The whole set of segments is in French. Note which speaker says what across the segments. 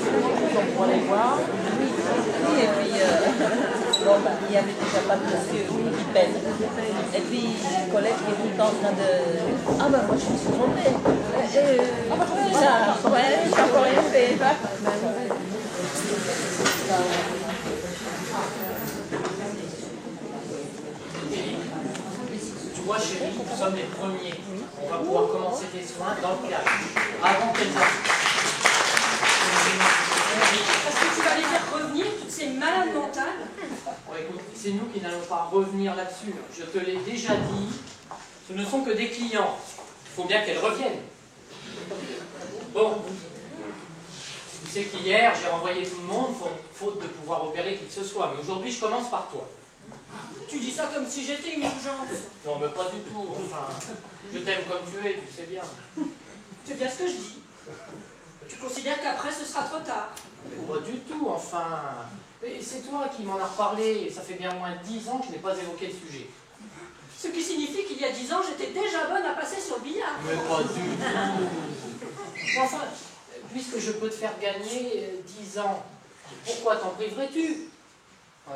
Speaker 1: on pourrait les voir. Oui, et puis, bon, bah, il y avait déjà pas de monsieur qui peine. Et puis, Colette qui est tout le temps en train de... Ah ben moi je me suis trompée. Ça, ouais, j'ai encore rien fait.
Speaker 2: Tu vois chérie, nous sommes les premiers. On va pouvoir commencer tes soins dans le calme. Avant qu'elles arrivent.
Speaker 3: Parce que tu vas les faire revenir, toutes ces malades mentales.
Speaker 2: Bon, écoute, c'est nous qui n'allons pas revenir là-dessus. Je te l'ai déjà dit, ce ne sont que des clients. Il faut bien qu'elles reviennent. Bon, tu sais qu'hier, j'ai renvoyé tout le monde, faute de pouvoir opérer qui que ce soit. Mais aujourd'hui, je commence par toi.
Speaker 3: Tu dis ça comme si j'étais une urgence.
Speaker 2: Non, mais pas du tout. Enfin, je t'aime comme tu es, tu sais bien.
Speaker 3: C'est bien ce que je dis. Tu considères qu'après, ce sera trop tard.
Speaker 2: Pas du tout, enfin. Et c'est toi qui m'en as reparlé. Ça fait bien moins de 10 ans que je n'ai pas évoqué le sujet.
Speaker 3: Ce qui signifie qu'il y a 10 ans, j'étais déjà bonne à passer sur le billard.
Speaker 2: Mais pas du tout. Enfin, puisque je peux te faire gagner 10 ans, pourquoi t'en priverais-tu?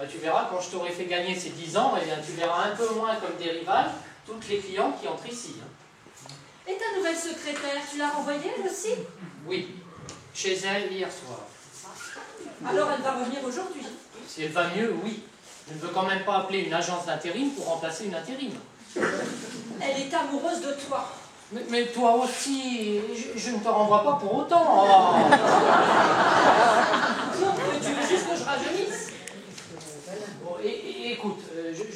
Speaker 2: Tu verras, quand je t'aurai fait gagner ces 10 ans, eh bien, tu verras un peu moins comme des rivales toutes les clientes qui entrent ici.
Speaker 3: Et ta nouvelle secrétaire, tu l'as renvoyée, elle aussi?
Speaker 2: Oui, chez elle hier soir.
Speaker 3: Alors elle va revenir aujourd'hui.
Speaker 2: Si elle va mieux, oui. Je ne veux quand même pas appeler une agence d'intérim pour remplacer une intérim.
Speaker 3: Elle est amoureuse de toi.
Speaker 2: Mais toi aussi, je ne te renvoie pas pour autant. Oh.
Speaker 3: Non, tu veux juste que je rajeunisse.
Speaker 2: Bon, écoute,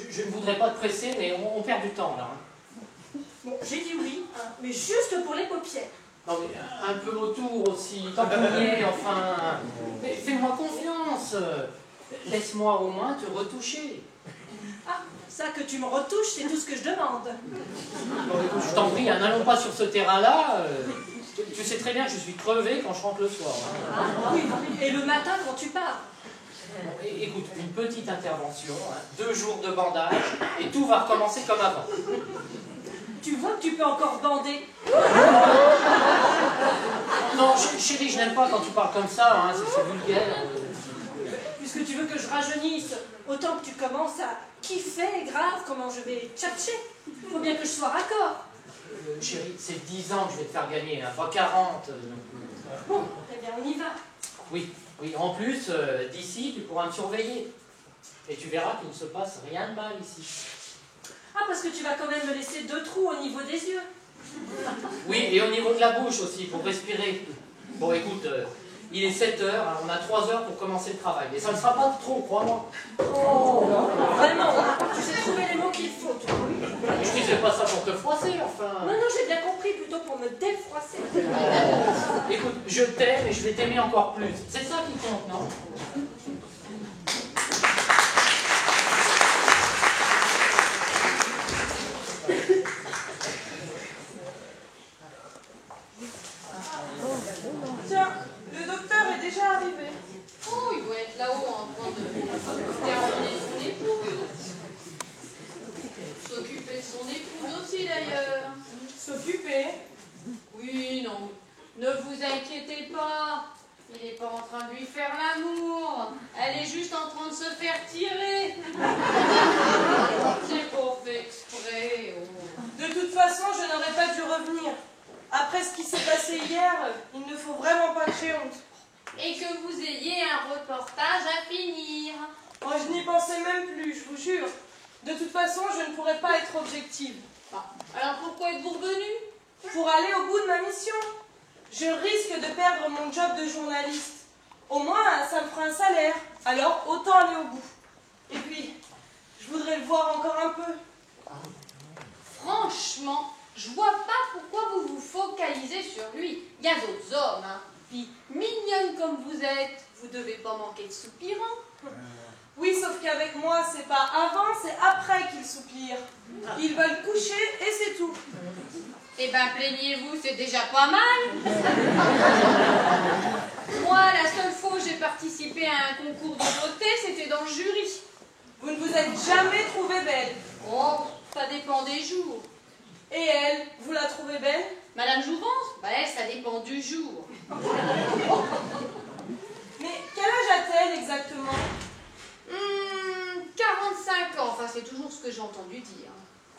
Speaker 2: je ne voudrais pas te presser, mais on perd du temps là.
Speaker 3: Bon, j'ai dit oui, hein, mais juste pour les paupières.
Speaker 2: Non mais un peu autour aussi, tant qu'on y est, enfin. Mais fais-moi confiance. Laisse-moi au moins te retoucher.
Speaker 3: Ah, ça que tu me retouches, c'est tout ce que je demande.
Speaker 2: Bon, écoute, je t'en prie, n'allons pas sur ce terrain-là. Tu sais très bien que je suis crevé quand je rentre le soir. Hein.
Speaker 3: Ah, oui, et le matin quand tu pars.
Speaker 2: Bon, écoute, une petite intervention, hein, 2 jours de bandage, et tout va recommencer comme avant.
Speaker 3: Tu vois que tu peux encore bander.
Speaker 2: Non, chérie, je n'aime pas quand tu parles comme ça, hein, c'est vulgaire.
Speaker 3: Puisque tu veux que je rajeunisse, autant que tu commences à kiffer, grave, comment je vais tchatcher. Il faut bien que je sois raccord.
Speaker 2: Chérie, c'est 10 ans que je vais te faire gagner, hein, pas 40.
Speaker 3: Bon, eh bien on y va.
Speaker 2: Oui, oui, en plus, d'ici, tu pourras me surveiller. Et tu verras qu'il ne se passe rien de mal ici.
Speaker 3: Ah, parce que tu vas quand même me laisser 2 trous au niveau des yeux.
Speaker 2: Oui, et au niveau de la bouche aussi, pour respirer. Bon, écoute, il est 7 h, hein, on a 3 heures pour commencer le travail. Et ça ne sera pas trop, crois-moi.
Speaker 3: Oh, vraiment, tu sais trouver les mots qu'il faut, toi.
Speaker 2: Je ne disais pas ça pour te froisser, enfin.
Speaker 3: Non, non, j'ai bien compris, plutôt pour me défroisser.
Speaker 2: Écoute, je t'aime et je vais t'aimer encore plus. C'est ça qui compte, non?
Speaker 4: Tiens, le docteur est déjà arrivé.
Speaker 5: Oh, il doit être là-haut en train de terminer son épouse. S'occuper de son épouse aussi d'ailleurs.
Speaker 4: S'occuper.
Speaker 5: Oui, non, ne vous inquiétez pas. Il n'est pas en train de lui faire l'amour. Elle est juste en train de se faire tirer. C'est pas fait exprès. Oh.
Speaker 4: De toute façon, je n'aurais pas dû revenir. Après ce qui s'est passé hier, il ne faut vraiment pas que j'ai honte.
Speaker 5: Et que vous ayez un reportage à finir.
Speaker 4: Moi, je n'y pensais même plus, je vous jure. De toute façon, je ne pourrais pas être objective.
Speaker 5: Ah, alors pourquoi êtes-vous revenu?
Speaker 4: Pour aller au bout de ma mission. Je risque de perdre mon job de journaliste. Au moins, ça me fera un salaire. Alors, autant aller au bout. Et puis, je voudrais le voir encore un peu.
Speaker 5: Franchement, je vois pas pourquoi vous vous focalisez sur lui. Il y a d'autres hommes, hein. Puis, mignonne comme vous êtes, vous devez pas manquer de soupirants.
Speaker 4: Oui, sauf qu'avec moi, c'est pas avant, c'est après qu'ils soupirent. Ils veulent coucher et c'est tout.
Speaker 5: Eh ben, plaignez-vous, c'est déjà pas mal. Moi, la seule fois où j'ai participé à un concours de beauté, c'était dans le jury.
Speaker 4: Vous ne vous êtes jamais trouvée belle.
Speaker 5: Oh, ça dépend des jours.
Speaker 4: Et elle, vous la trouvez belle?
Speaker 5: Madame Jouvence? Bah elle, ça dépend du jour.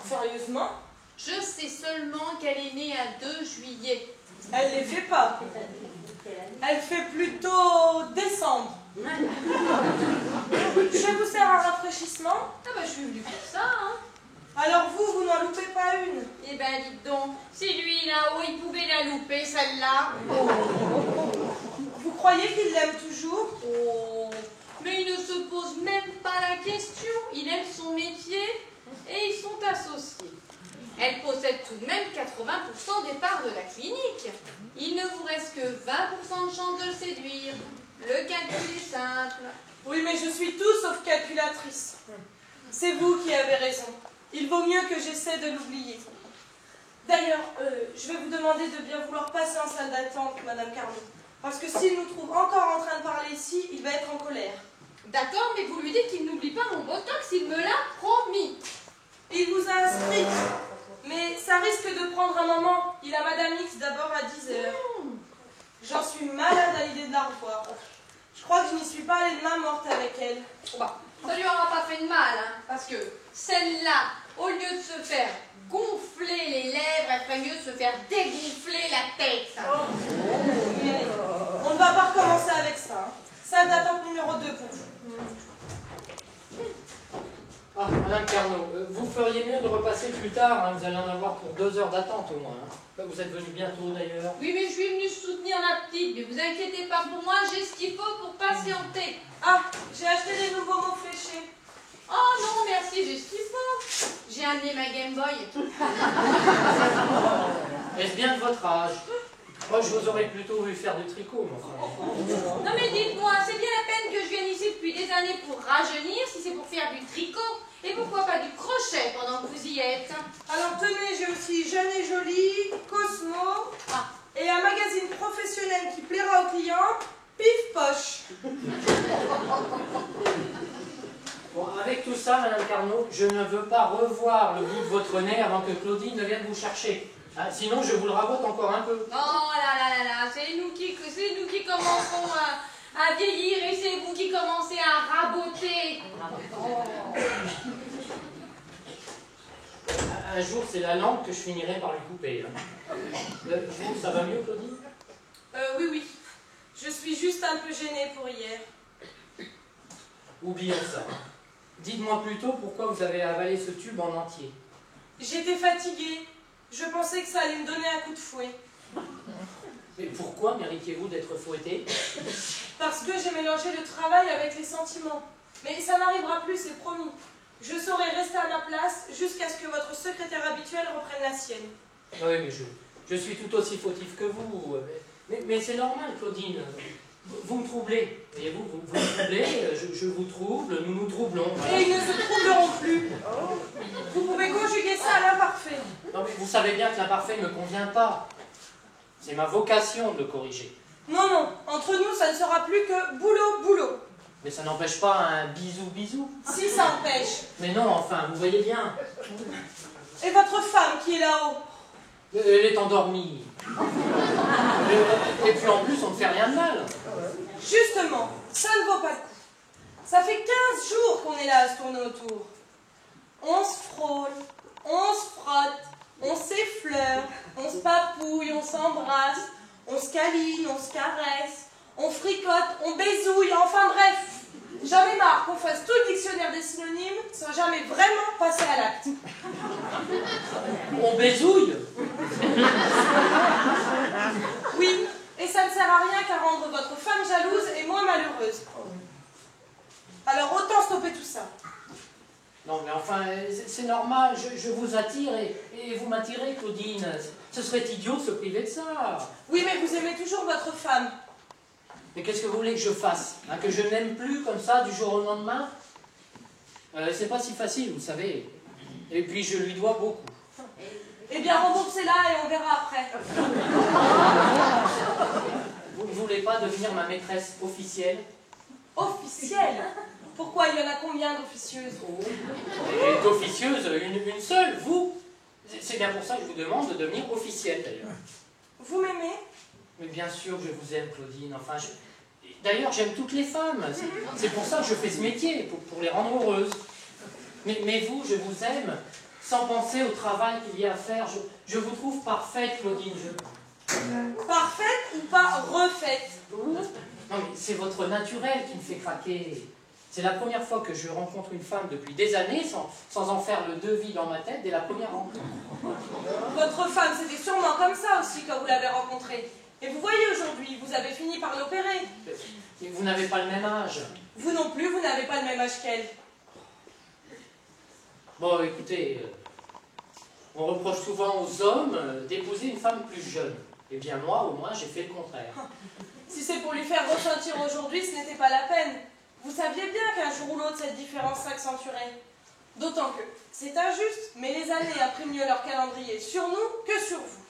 Speaker 4: Sérieusement?
Speaker 5: Je sais seulement qu'elle est née à 2 juillet.
Speaker 4: Elle les fait pas. Elle fait plutôt décembre. Je vais vous faire un rafraîchissement.
Speaker 5: Ah bah je suis venue pour ça, hein.
Speaker 4: Alors vous n'en loupez pas une.
Speaker 5: Eh ben dites donc, si lui là-haut il pouvait la louper celle-là.
Speaker 4: Vous croyez qu'il l'aime toujours?
Speaker 5: Oh, mais il ne se pose même pas la question. Il aime son métier et ils sont associés. Elle possède tout de même 80% des parts de la clinique. Il ne vous reste que 20% de chance de le séduire. Le calcul est simple.
Speaker 4: Oui, mais je suis tout sauf calculatrice. C'est vous qui avez raison. Il vaut mieux que j'essaie de l'oublier. D'ailleurs, je vais vous demander de bien vouloir passer en salle d'attente, Madame Carnot. Parce que s'il nous trouve encore en train de parler ici, il va être en colère.
Speaker 5: D'accord, mais vous lui dites qu'il n'oublie pas mon botox, il me l'a promis.
Speaker 4: Il vous a inscrit. Mais ça risque de prendre un moment. Il a Madame X d'abord à 10h. J'en suis malade à l'idée de la revoir. Je crois que je n'y suis pas allée de main morte avec elle.
Speaker 5: Bah, ça lui aura pas fait de mal, hein, parce que celle-là, au lieu de se faire gonfler les lèvres, elle ferait mieux de se faire dégonfler la tête.
Speaker 4: On ne va pas recommencer avec ça. Hein. Salle d'attente numéro 2 pour vous.
Speaker 2: Ah, Madame Carnot, vous feriez mieux de repasser plus tard, hein, vous allez en avoir pour 2 heures d'attente au moins. Hein. Vous êtes venu bientôt d'ailleurs.
Speaker 5: Oui, mais je suis venue soutenir la petite, mais vous inquiétez pas pour moi, j'ai ce qu'il faut pour patienter.
Speaker 4: Ah, j'ai acheté des nouveaux mots fléchés.
Speaker 5: Oh non, merci, j'ai ce qu'il faut. J'ai amené ma Game Boy.
Speaker 2: Est-ce bien de votre âge? Moi, je vous aurais plutôt vu faire du tricot, mon frère.
Speaker 5: Non mais dites-moi, c'est bien la peine que je vienne ici depuis des années pour rajeunir, si c'est pour faire du tricot. Et pourquoi pas du crochet pendant que vous y êtes?
Speaker 4: Alors tenez, j'ai aussi Jeune et Jolie, Cosmo, et un magazine professionnel qui plaira aux clients, Pif Poche.
Speaker 2: Bon, avec tout ça, Madame Carnot, je ne veux pas revoir le bout de votre nez avant que Claudine ne vienne vous chercher. Hein, sinon, je vous le rabote encore un peu.
Speaker 5: Oh là là là là, c'est nous qui commençons à vieillir et c'est vous qui commencez à raboter.
Speaker 2: Un jour, c'est la langue que je finirai par lui couper. Hein. Vous, ça va mieux, Claudine?
Speaker 4: Oui, oui. Je suis juste un peu gênée pour hier.
Speaker 2: Oublions ça. Dites-moi plutôt pourquoi vous avez avalé ce tube en entier.
Speaker 4: J'étais fatiguée. Je pensais que ça allait me donner un coup de fouet.
Speaker 2: Mais pourquoi méritiez-vous d'être fouetté?
Speaker 4: Parce que j'ai mélangé le travail avec les sentiments. Mais ça n'arrivera plus, c'est promis. Je saurai rester à ma place jusqu'à ce que votre secrétaire habituel reprenne la sienne.
Speaker 2: Oui, mais je suis tout aussi fautif que vous. Mais c'est normal, Claudine. Vous me troublez. Voyez-vous, vous me troublez, je vous trouble, nous nous troublons. Voilà.
Speaker 4: Et ils ne se troubleront plus. Vous pouvez conjuguer ça à l'imparfait.
Speaker 2: Non, mais vous savez bien que l'imparfait ne me convient pas. C'est ma vocation de le corriger.
Speaker 4: Non, non, entre nous, ça ne sera plus que boulot, boulot.
Speaker 2: Mais ça n'empêche pas un bisou.
Speaker 4: Si ça empêche.
Speaker 2: Mais non, enfin, vous voyez bien.
Speaker 4: Et votre femme qui est là-haut?
Speaker 2: Elle est endormie. Et puis en plus, on ne fait rien de mal.
Speaker 4: Justement, ça ne vaut pas le coup. Ça fait 15 jours qu'on est là à se tourner autour. On se frôle, on se frotte, on s'effleure, on se papouille, on s'embrasse, on se câline, on se caresse, on fricote, on baisouille, enfin bref. J'en ai marre qu'on fasse tout le dictionnaire des synonymes sans jamais vraiment passer à l'acte.
Speaker 2: On baisouille.
Speaker 4: Oui, et ça ne sert à rien qu'à rendre votre femme jalouse et moi malheureuse. Alors autant stopper tout ça.
Speaker 2: Non, mais enfin, c'est normal, je vous attire et vous m'attirez, Claudine. Ce serait idiot de se priver de ça.
Speaker 4: Oui, mais vous aimez toujours votre femme.
Speaker 2: Mais qu'est-ce que vous voulez que je fasse, hein, que je n'aime plus comme ça du jour au lendemain? C'est pas si facile, vous savez. Et puis je lui dois beaucoup.
Speaker 4: Eh bien, remboursez-la et on verra après.
Speaker 2: Vous ne voulez pas devenir ma maîtresse officielle?
Speaker 4: Officielle? Pourquoi? Il y en a combien d'officieuses?
Speaker 2: Et d'officieuse, une seule, vous? C'est bien pour ça que je vous demande de devenir officielle, d'ailleurs.
Speaker 4: Vous m'aimez?
Speaker 2: Mais bien sûr que je vous aime, Claudine. Enfin, d'ailleurs, j'aime toutes les femmes. C'est pour ça que je fais ce métier, pour les rendre heureuses. Mais vous, je vous aime sans penser au travail qu'il y a à faire. Je vous trouve parfaite, Claudine.
Speaker 4: Parfaite ou pas refaite?
Speaker 2: Non, mais c'est votre naturel qui me fait craquer. C'est la première fois que je rencontre une femme depuis des années sans en faire le devis dans ma tête dès la première rencontre.
Speaker 4: Votre femme, c'était sûrement comme ça aussi quand vous l'avez rencontrée. Et vous voyez aujourd'hui, vous avez fini par l'opérer.
Speaker 2: Mais vous n'avez pas le même âge.
Speaker 4: Vous non plus, vous n'avez pas le même âge qu'elle.
Speaker 2: Bon, écoutez, on reproche souvent aux hommes d'épouser une femme plus jeune. Eh bien moi, au moins, j'ai fait le contraire.
Speaker 4: Si c'est pour lui faire ressentir aujourd'hui, ce n'était pas la peine. Vous saviez bien qu'un jour ou l'autre, cette différence s'accentuerait. D'autant que c'est injuste, mais les années impriment mieux leur calendrier sur nous que sur vous.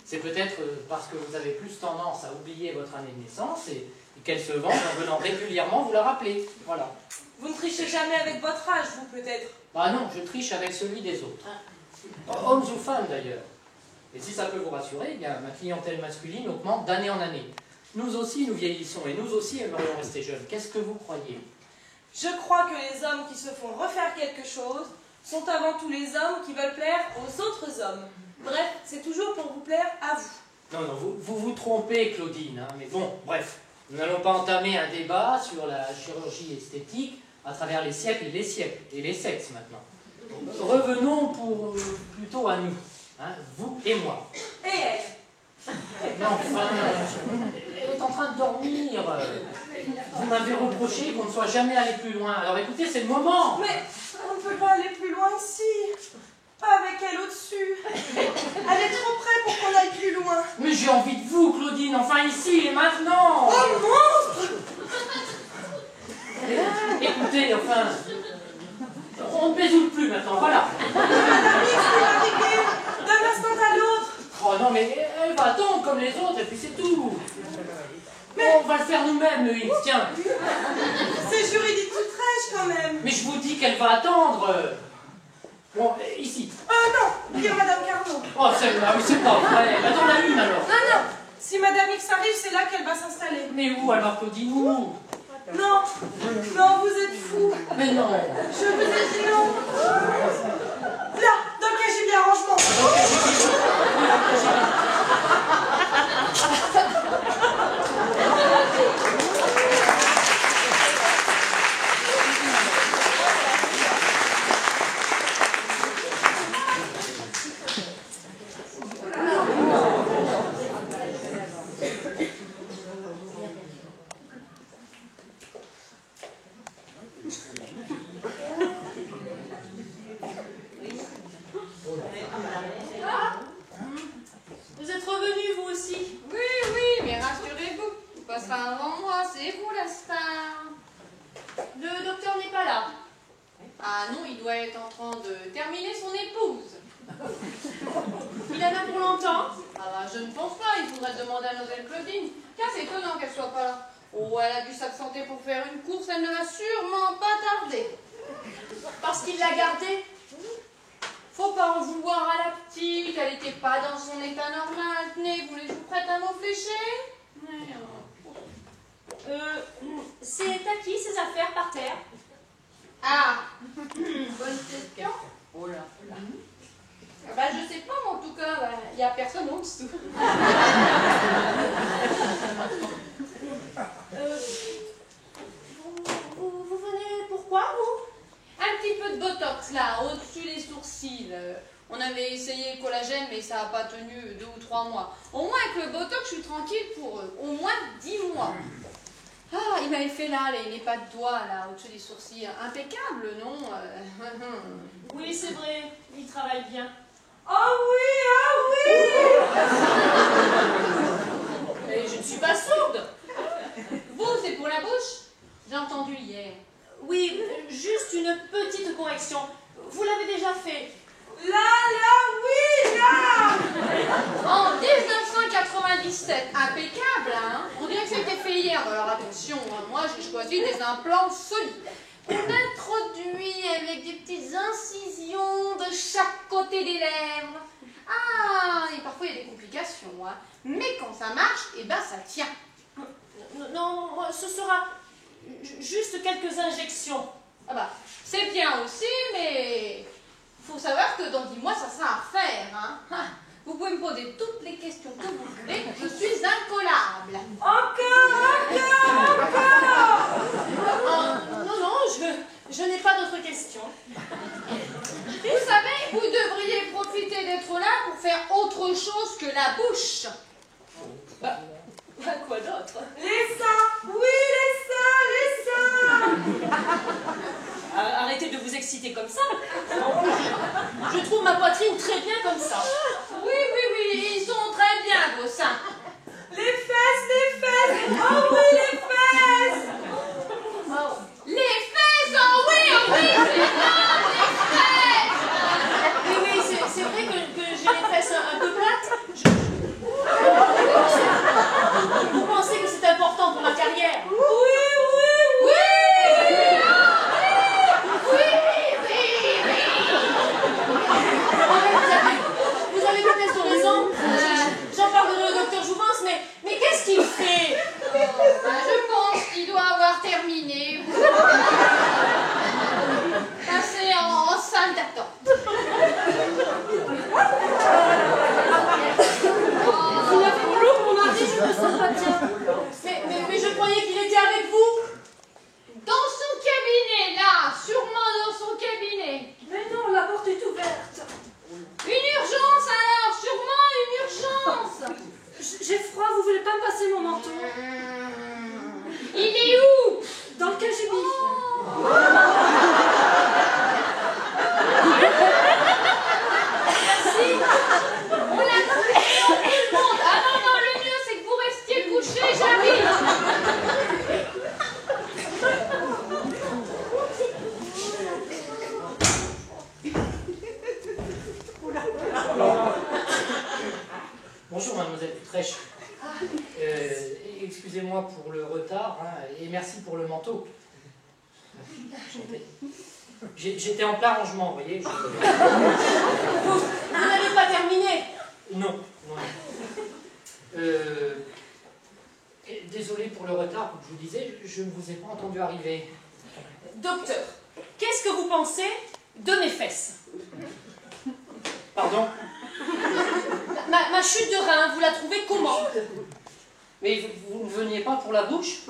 Speaker 2: C'est peut-être parce que vous avez plus tendance à oublier votre année de naissance et qu'elle se venge en venant régulièrement vous la rappeler. Voilà.
Speaker 4: Vous ne trichez jamais avec votre âge, vous peut-être?
Speaker 2: Bah non, je triche avec celui des autres. Hommes ou femmes d'ailleurs. Et si ça peut vous rassurer, eh bien, ma clientèle masculine augmente d'année en année. Nous aussi, nous vieillissons et nous aussi aimerions rester jeunes. Qu'est-ce que vous croyez?
Speaker 4: Je crois que les hommes qui se font refaire quelque chose sont avant tout les hommes qui veulent plaire aux autres hommes. Bref, c'est toujours pour vous plaire à vous.
Speaker 2: Non, non, vous trompez, Claudine. Hein, mais bon, bref, nous n'allons pas entamer un débat sur la chirurgie esthétique à travers les siècles et les sexes maintenant. Revenons plutôt à nous, hein, vous et moi.
Speaker 4: Et elle?
Speaker 2: Mais enfin, elle est en train de dormir. Vous m'avez reproché qu'on ne soit jamais allé plus loin. Alors écoutez, c'est le moment.
Speaker 4: Mais on ne peut pas aller plus loin ici. Pas avec elle au-dessus. Elle est trop près pour qu'on aille plus loin.
Speaker 2: Mais j'ai envie de vous, Claudine, enfin ici et maintenant.
Speaker 4: Oh monstre!
Speaker 2: Écoutez, enfin, on ne pézoule plus maintenant, voilà.
Speaker 4: Madame X est arrivée d'un instant à l'autre.
Speaker 2: Oh non, mais elle va attendre comme les autres et puis c'est tout. Mais on va le faire nous-mêmes, le X, tiens.
Speaker 4: C'est juridique tout trèche quand même.
Speaker 2: Mais je vous dis qu'elle va attendre. Bon, ici.
Speaker 4: Non, dire Madame Carnot.
Speaker 2: Oh, celle-là, mais c'est pas vrai. Bah, dans la une alors.
Speaker 4: Non, non, si Madame X arrive, c'est là qu'elle va s'installer.
Speaker 2: Mais où alors, Claudine, où?
Speaker 4: Non, non, vous êtes fou.
Speaker 2: Mais non.
Speaker 4: Je vous ai dit non. Là, dans le KGB arrangement.
Speaker 5: Vous êtes revenu, vous aussi? Oui, oui, mais rassurez-vous, vous passerez avant moi, c'est vous la star. Le docteur n'est pas là. Ah non, il doit être en train de terminer son épouse. Il en a pour longtemps? Ah bah, je ne pense pas, il faudrait demander à Mademoiselle Claudine. Car c'est étonnant qu'elle soit pas là. Oh, elle a dû s'absenter pour faire une course, elle ne va sûrement pas tarder. Parce qu'il l'a gardée? Faut pas en vouloir à la petite, elle n'était pas dans son état normal. Tenez, voulez-vous que je vous prête un mot fléché?
Speaker 3: C'est à qui ces affaires par terre?
Speaker 5: Ah, bonne question. Oh là là. Bah, je sais pas, mais en tout cas, il n'y a personne en dessous.
Speaker 3: Vous venez pourquoi, vous?
Speaker 5: Un petit peu de botox là, au-dessus des sourcils. On avait essayé le collagène, mais ça n'a pas tenu 2 ou 3 mois. Au moins avec le botox, je suis tranquille pour au moins 10 mois. Ah, il m'avait fait là les pas de doigts là, au-dessus des sourcils. Impeccable, non?
Speaker 3: Oui, c'est vrai, il travaille bien.
Speaker 4: Oh oui, oh oui.
Speaker 5: Mais je ne suis pas sourde. Vous, c'est pour la bouche? J'ai entendu hier.
Speaker 3: Oui, juste une petite correction. Vous l'avez déjà fait.
Speaker 4: Là, oui, là.
Speaker 5: En 1997, impeccable, hein? On dirait que c'était fait hier. Alors attention, hein, moi j'ai choisi des implants solides. On introduit avec des petites incisions de chaque côté des lèvres. Ah, et parfois il y a des complications, hein. Mais quand ça marche, eh ben ça tient.
Speaker 3: Non, ce sera juste quelques injections.
Speaker 5: Ah bah, c'est bien aussi, mais Faut savoir que dans 10 mois, ça sera à refaire, hein. Vous pouvez me poser toutes les questions que vous voulez, je suis incollable.
Speaker 4: Encore
Speaker 3: Non, non, je n'ai pas d'autres questions.
Speaker 5: Vous savez, vous devriez profiter d'être là pour faire autre chose que la bouche.
Speaker 3: Quoi d'autre?
Speaker 4: Les seins. Oui, les seins.
Speaker 3: Arrêtez de vous exciter comme ça. Je trouve ma poitrine très bien comme ça.
Speaker 5: Oui, ils sont très bien, vos seins.
Speaker 4: Les fesses. Oh oui, les fesses.
Speaker 5: Les fesses, oh oui, c'est bien, les fesses.
Speaker 3: Oui, c'est vrai que j'ai les fesses un peu plates. Vous pensez que c'est important pour ma carrière? Vous avez peut-être raison. J'en parle au docteur Jouvence, mais qu'est-ce qu'il fait?
Speaker 5: Je pense qu'il doit avoir terminé. Passez en salle d'attente.
Speaker 3: Vous l'avez mis lourd, mon mari, je me sens pas bien. Mais je croyais qu'il était avec vous.
Speaker 5: Dans son cabinet, là, sûrement dans son cabinet.
Speaker 3: Mais non, la porte est ouverte.
Speaker 5: Une urgence alors, sûrement une urgence.
Speaker 3: J'ai froid, vous voulez pas me passer mon manteau?
Speaker 5: Il est où?
Speaker 3: Dans le cagibi.
Speaker 5: Merci. On l'a trouvé en tout le monde. Ah non, le mieux c'est que vous restiez couché, j'arrive.
Speaker 2: Bonjour mademoiselle Putrèche. Excusez-moi pour le retard et merci pour le manteau. J'étais en plein rangement, vous voyez.
Speaker 3: Vous n'avez pas terminé.
Speaker 2: Non. Désolé pour le retard, comme je vous disais, je ne vous ai pas entendu arriver.
Speaker 3: Docteur, qu'est-ce que vous pensez de mes fesses?
Speaker 2: Pardon?
Speaker 3: Ma chute de rein, vous la trouvez comment?
Speaker 2: Mais vous ne veniez pas pour la bouche?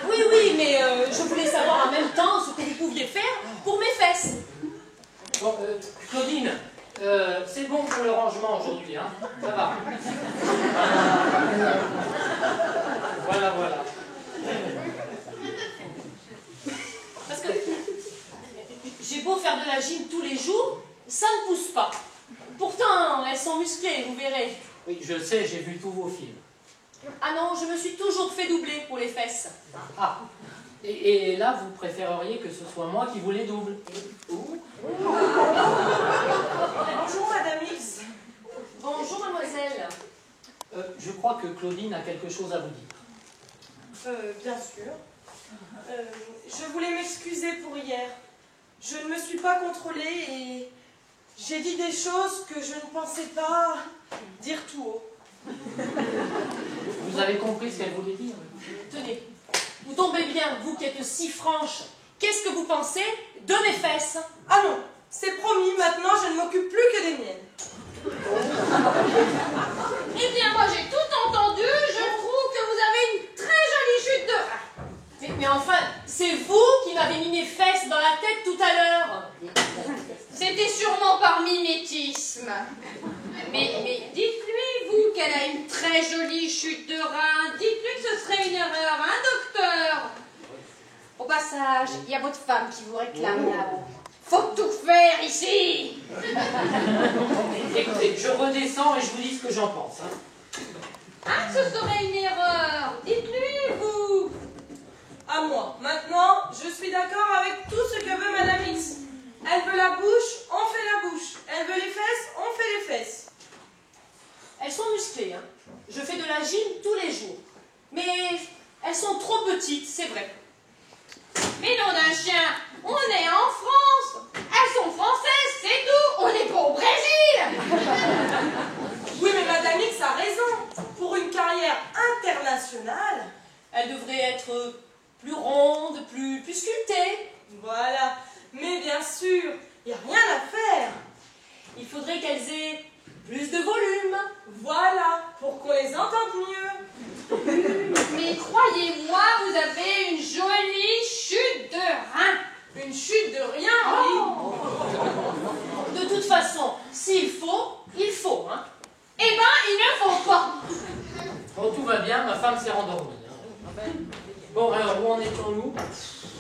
Speaker 3: Oui, mais je voulais savoir en même temps ce que vous pouviez faire pour mes fesses.
Speaker 2: Bon, Claudine, c'est bon pour le rangement aujourd'hui, hein? Ça va. Voilà.
Speaker 3: Parce que j'ai beau faire de la gym tous les jours, ça ne pousse pas. Pourtant, elles sont musclées, vous verrez.
Speaker 2: Oui, je sais, j'ai vu tous vos films.
Speaker 3: Ah non, je me suis toujours fait doubler pour les fesses.
Speaker 2: Ah, et là, vous préféreriez que ce soit moi qui vous les double.
Speaker 4: Bonjour, Madame X.
Speaker 3: Bonjour, mademoiselle.
Speaker 2: Je crois que Claudine a quelque chose à vous dire.
Speaker 4: Bien sûr. Je voulais m'excuser pour hier. Je ne me suis pas contrôlée et j'ai dit des choses que je ne pensais pas dire tout haut.
Speaker 2: Vous avez compris ce qu'elle voulait dire?
Speaker 3: Tenez, vous tombez bien, vous qui êtes si franche. Qu'est-ce que vous pensez de mes fesses?
Speaker 4: Ah non, c'est promis, maintenant je ne m'occupe plus que des miennes.
Speaker 5: Eh bien, moi j'ai tout entendu. Je trouve que vous avez une très jolie chute de rein.
Speaker 3: Mais enfin, c'est vous qui m'avez mis mes fesses dans la tête tout à l'heure.
Speaker 5: C'était sûrement par mimétisme. Mais dites-lui, vous, qu'elle a une très jolie chute de rein. Dites-lui que ce serait une erreur, hein, docteur? Au passage, il y a votre femme qui vous réclame là-haut. Faut tout faire ici.
Speaker 2: Écoutez, je redescends et je vous dis ce que j'en pense.
Speaker 5: Ah, ce serait une erreur. Dites-lui, vous.
Speaker 4: À moi. Maintenant, je suis d'accord avec tout ce que veut Madame X. Elle veut la bouche, on fait la bouche. Elle veut les fesses, on fait les fesses.
Speaker 3: Elles sont musclées, hein. Je fais de la gym tous les jours. Mais elles sont trop petites, c'est vrai.
Speaker 5: Mais nom d'un chien, on est en France. Elles sont françaises, c'est tout. On n'est pas au Brésil.
Speaker 4: Oui, mais Madame X a raison. Pour une carrière internationale,
Speaker 3: Elles devraient être plus rondes, plus sculptées.
Speaker 4: voilà. Mais bien sûr, il n'y a rien à faire.
Speaker 3: Il faudrait qu'elles aient plus de volume.
Speaker 4: Voilà, pour qu'on les entende mieux.
Speaker 5: Mais croyez-moi, vous avez une jolie chute de rein.
Speaker 4: Une chute de rien, oui.
Speaker 3: De toute façon, s'il faut, il faut, hein.
Speaker 5: Eh ben, il ne faut pas.
Speaker 2: Bon, tout va bien, ma femme s'est rendormie. Bon, alors, où en étions-nous?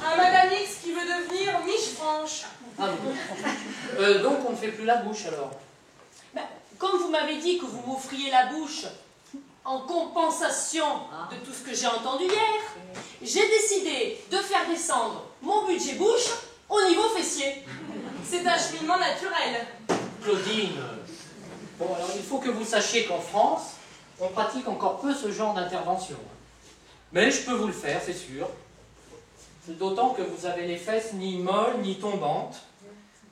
Speaker 4: Un Madame X qui veut devenir Miche Franche.
Speaker 2: Ah bon. Donc, on ne fait plus la bouche, alors?
Speaker 3: Ben, comme vous m'avez dit que vous m'offriez la bouche en compensation de tout ce que j'ai entendu hier, j'ai décidé de faire descendre mon budget bouche au niveau fessier.
Speaker 4: C'est un cheminement naturel.
Speaker 2: Claudine, bon, alors, il faut que vous sachiez qu'en France, on pratique encore peu ce genre d'intervention. Mais je peux vous le faire, c'est sûr. D'autant que vous avez les fesses ni molles ni tombantes.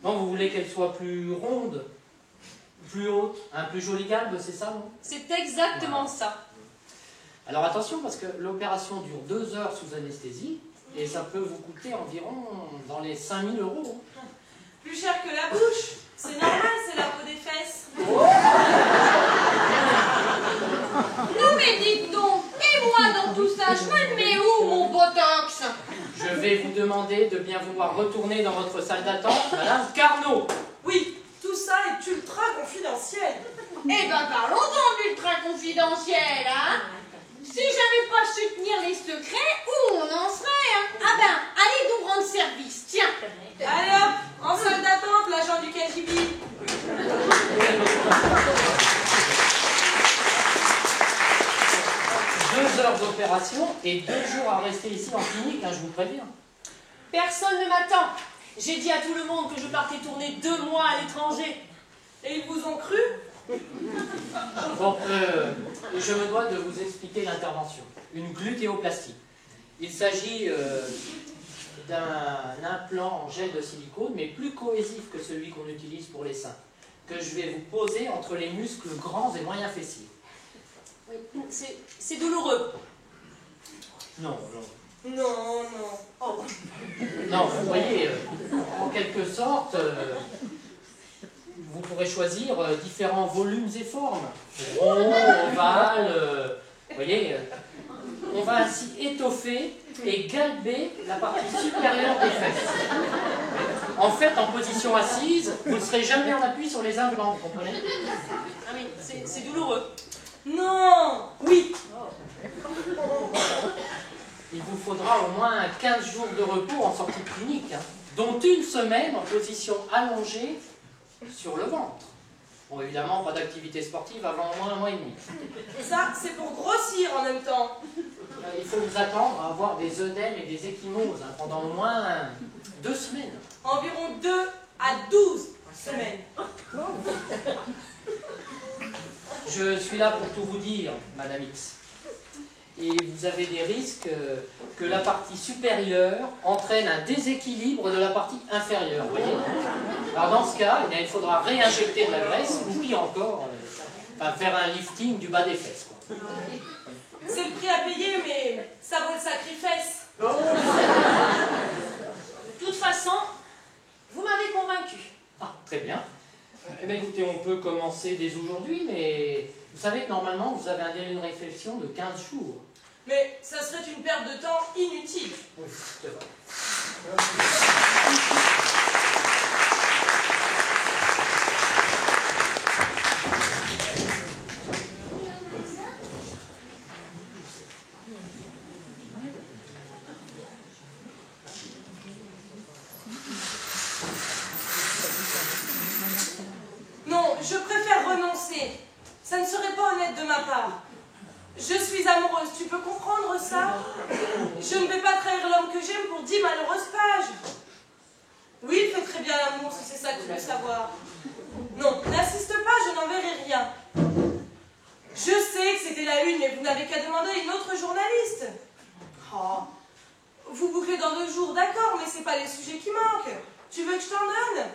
Speaker 2: Non, vous voulez qu'elles soient plus rondes, plus hautes, un plus joli galbe, c'est ça, non?
Speaker 3: C'est exactement ça.
Speaker 2: Alors attention, parce que l'opération dure 2 heures sous anesthésie, et ça peut vous coûter environ dans les 5 000 €.
Speaker 4: Plus cher que la bouche. C'est normal, c'est la peau des fesses.
Speaker 5: Non mais dites donc, et moi dans tout ça, je me le mets où mon botox?
Speaker 2: Je vais vous demander de bien vouloir retourner dans votre salle d'attente, Madame Carnot.
Speaker 4: Oui, tout ça est ultra confidentiel.
Speaker 5: Eh ben parlons-en d'ultra confidentiel, hein. Si j'avais pas su tenir les secrets, où on en serait, hein? Ah ben, allez nous rendre service, tiens.
Speaker 4: Allez hop, en salle d'attente, l'agent du KGB.
Speaker 2: 2 heures d'opération et 2 jours à rester ici en clinique, hein, je vous préviens.
Speaker 3: Personne ne m'attend. J'ai dit à tout le monde que je partais tourner 2 mois à l'étranger.
Speaker 4: Et ils vous ont cru?
Speaker 2: Bon, je me dois de vous expliquer l'intervention. Une glutéoplastie. Il s'agit d'un implant en gel de silicone, mais plus cohésif que celui qu'on utilise pour les seins, que je vais vous poser entre les muscles grands et moyens fessiers.
Speaker 3: Oui, c'est douloureux.
Speaker 2: Non, non.
Speaker 4: Non, non. Oh.
Speaker 2: Non, vous voyez, en quelque sorte, vous pourrez choisir différents volumes et formes. Rond, ovale, vous voyez, on va ainsi étoffer et galber la partie supérieure des fesses. En fait, en position assise, vous ne serez jamais en appui sur les implants, vous comprenez?
Speaker 3: Ah oui, c'est douloureux.
Speaker 4: Non. Oui.
Speaker 2: Il vous faudra au moins 15 jours de repos en sortie de clinique, hein, dont 1 semaine en position allongée sur le ventre. Bon, évidemment, pas d'activité sportive avant au moins 1 mois et demi.
Speaker 4: Et ça, c'est pour grossir en même temps.
Speaker 2: Il faut vous attendre à avoir des œdèmes et des ecchymoses hein, pendant au moins 2 semaines.
Speaker 4: Environ 2 à 12 semaines.
Speaker 2: Je suis là pour tout vous dire, Madame X. Et vous avez des risques que la partie supérieure entraîne un déséquilibre de la partie inférieure, vous voyez. Alors dans ce cas, eh bien, il faudra réinjecter de la graisse, ou pire encore, faire un lifting du bas des fesses, quoi.
Speaker 4: C'est le prix à payer, mais ça vaut le sacrifice.
Speaker 3: De toute façon, vous m'avez convaincu.
Speaker 2: Ah, très bien. Eh bien, écoutez, on peut commencer dès aujourd'hui, mais vous savez que normalement, vous avez un délai de réflexion de 15 jours.
Speaker 4: Mais ça serait une perte de temps inutile.
Speaker 2: Oui, c'est vrai.
Speaker 4: Non, je préfère renoncer. Ça ne serait pas honnête de ma part. Je suis amoureuse, tu peux comprendre ça? Je ne vais pas trahir l'homme que j'aime pour 10 malheureuses pages. Oui, il fait très bien l'amour, si c'est ça que tu veux savoir. Non, n'insiste pas, je n'en verrai rien. Je sais que c'était la une, mais vous n'avez qu'à demander à une autre journaliste. Oh, vous bouclez dans 2 jours, d'accord, mais c'est pas les sujets qui manquent. Tu veux que je t'en donne?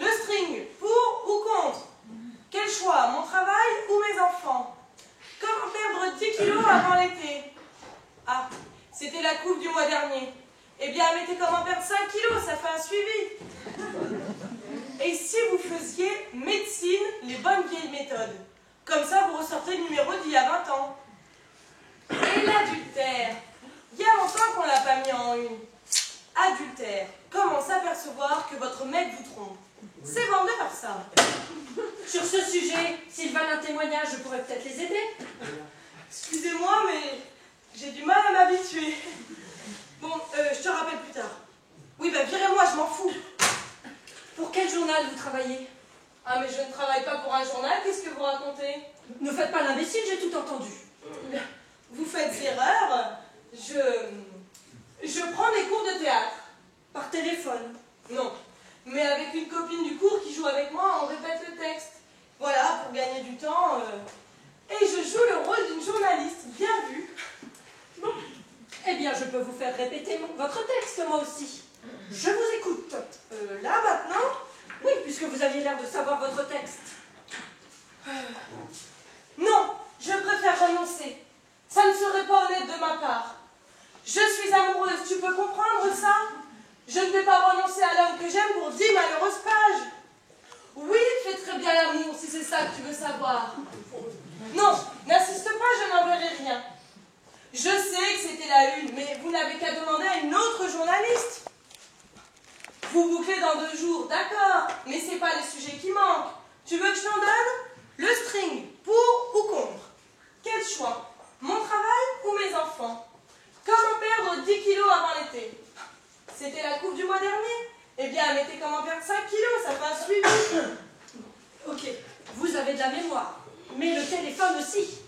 Speaker 4: Le string, pour ou contre? Quel choix, mon travail ou mes enfants? Comment perdre 10 kilos avant l'été? Ah, c'était la coupe du mois dernier. Eh bien, mettez comment perdre 5 kilos, ça fait un suivi. Et si vous faisiez médecine, les bonnes vieilles méthodes? Comme ça, vous ressortez le numéro d'il y a 20 ans. Et l'adultère? Il y a longtemps qu'on l'a pas mis en une. Adultère. Comment s'apercevoir que votre mec vous trompe? C'est vendeur, ça.
Speaker 3: Sur ce sujet, s'ils veulent un témoignage, je pourrais peut-être les aider.
Speaker 4: Excusez-moi, mais j'ai du mal à m'habituer. Bon, je te rappelle plus tard. Oui, bah virez-moi, je m'en fous.
Speaker 3: Pour quel journal vous travaillez?
Speaker 4: Ah, mais je ne travaille pas pour un journal, qu'est-ce que vous racontez?
Speaker 3: Ne faites pas l'imbécile, j'ai tout entendu.
Speaker 4: Vous faites erreur. Je prends des cours de théâtre.
Speaker 3: Par téléphone?
Speaker 4: Non, mais avec une copine du cours qui joue avec moi, on répète le texte. Voilà, pour gagner du temps. Et je joue le rôle d'une journaliste, bien vu.
Speaker 3: Bon. Eh bien, je peux vous faire répéter votre texte, moi aussi. Je vous écoute.
Speaker 4: Là, maintenant?
Speaker 3: Oui, puisque vous aviez l'air de savoir votre texte.
Speaker 4: Non, je préfère renoncer. Ça ne serait pas honnête de ma part. Je suis amoureuse, tu peux comprendre ça? Je ne vais pas renoncer à l'homme que j'aime pour 10 malheureuses pages. Oui, fais très bien l'amour, si c'est ça que tu veux savoir. Non, n'insiste pas, je n'enverrai rien. Je sais que c'était la une, mais vous n'avez qu'à demander à une autre journaliste. Vous bouclez dans 2 jours, d'accord, mais c'est pas les sujets qui manquent. Tu veux que je t'en donne? Le string, pour ou contre? Quel choix? Mon travail ou mes enfants? Comment perdre 10 kilos avant l'été? C'était la coupe du mois dernier? Eh bien, mettez comment perdre 5 kilos, ça fait un suivi.
Speaker 3: Ok, vous avez de la mémoire, mais le téléphone aussi.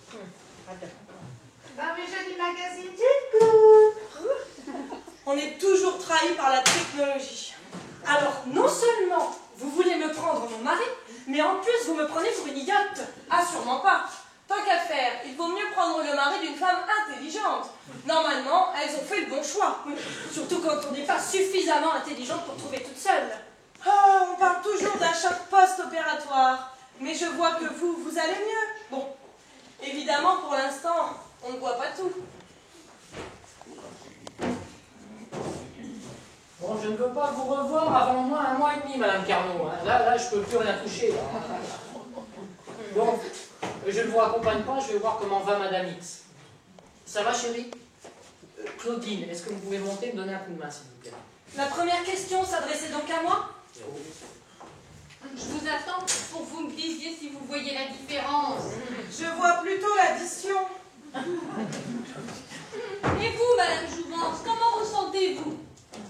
Speaker 5: Dans mes jolis magazines,
Speaker 4: On est toujours trahi par la technologie.
Speaker 3: Alors, non seulement vous voulez me prendre mon mari, mais en plus vous me prenez pour une idiote.
Speaker 4: Ah, sûrement pas. Tant qu'à faire, il vaut mieux prendre le mari d'une femme intelligente. Normalement, elles ont fait le bon choix.
Speaker 3: Surtout quand on n'est pas suffisamment intelligente pour trouver toute seule.
Speaker 4: Oh, on parle toujours d'un choc post-opératoire. Mais je vois que vous allez mieux. Bon, évidemment, pour l'instant, on ne voit pas tout.
Speaker 2: Bon, je ne veux pas vous revoir avant au moins 1 mois et demi, Madame Carnot. Hein. Là, je peux plus rien toucher. Là. Bon, je ne vous raccompagne pas, je vais voir comment va Madame X. Ça va, chérie? Claudine, est-ce que vous pouvez monter et me donner un coup de main, s'il vous plaît?
Speaker 3: La première question s'adressait donc à moi?
Speaker 5: je vous attends pour que vous me disiez si vous voyez la différence.
Speaker 4: Je vois plutôt l'addition.
Speaker 5: Et vous, Madame Jouvence, comment ressentez-vous?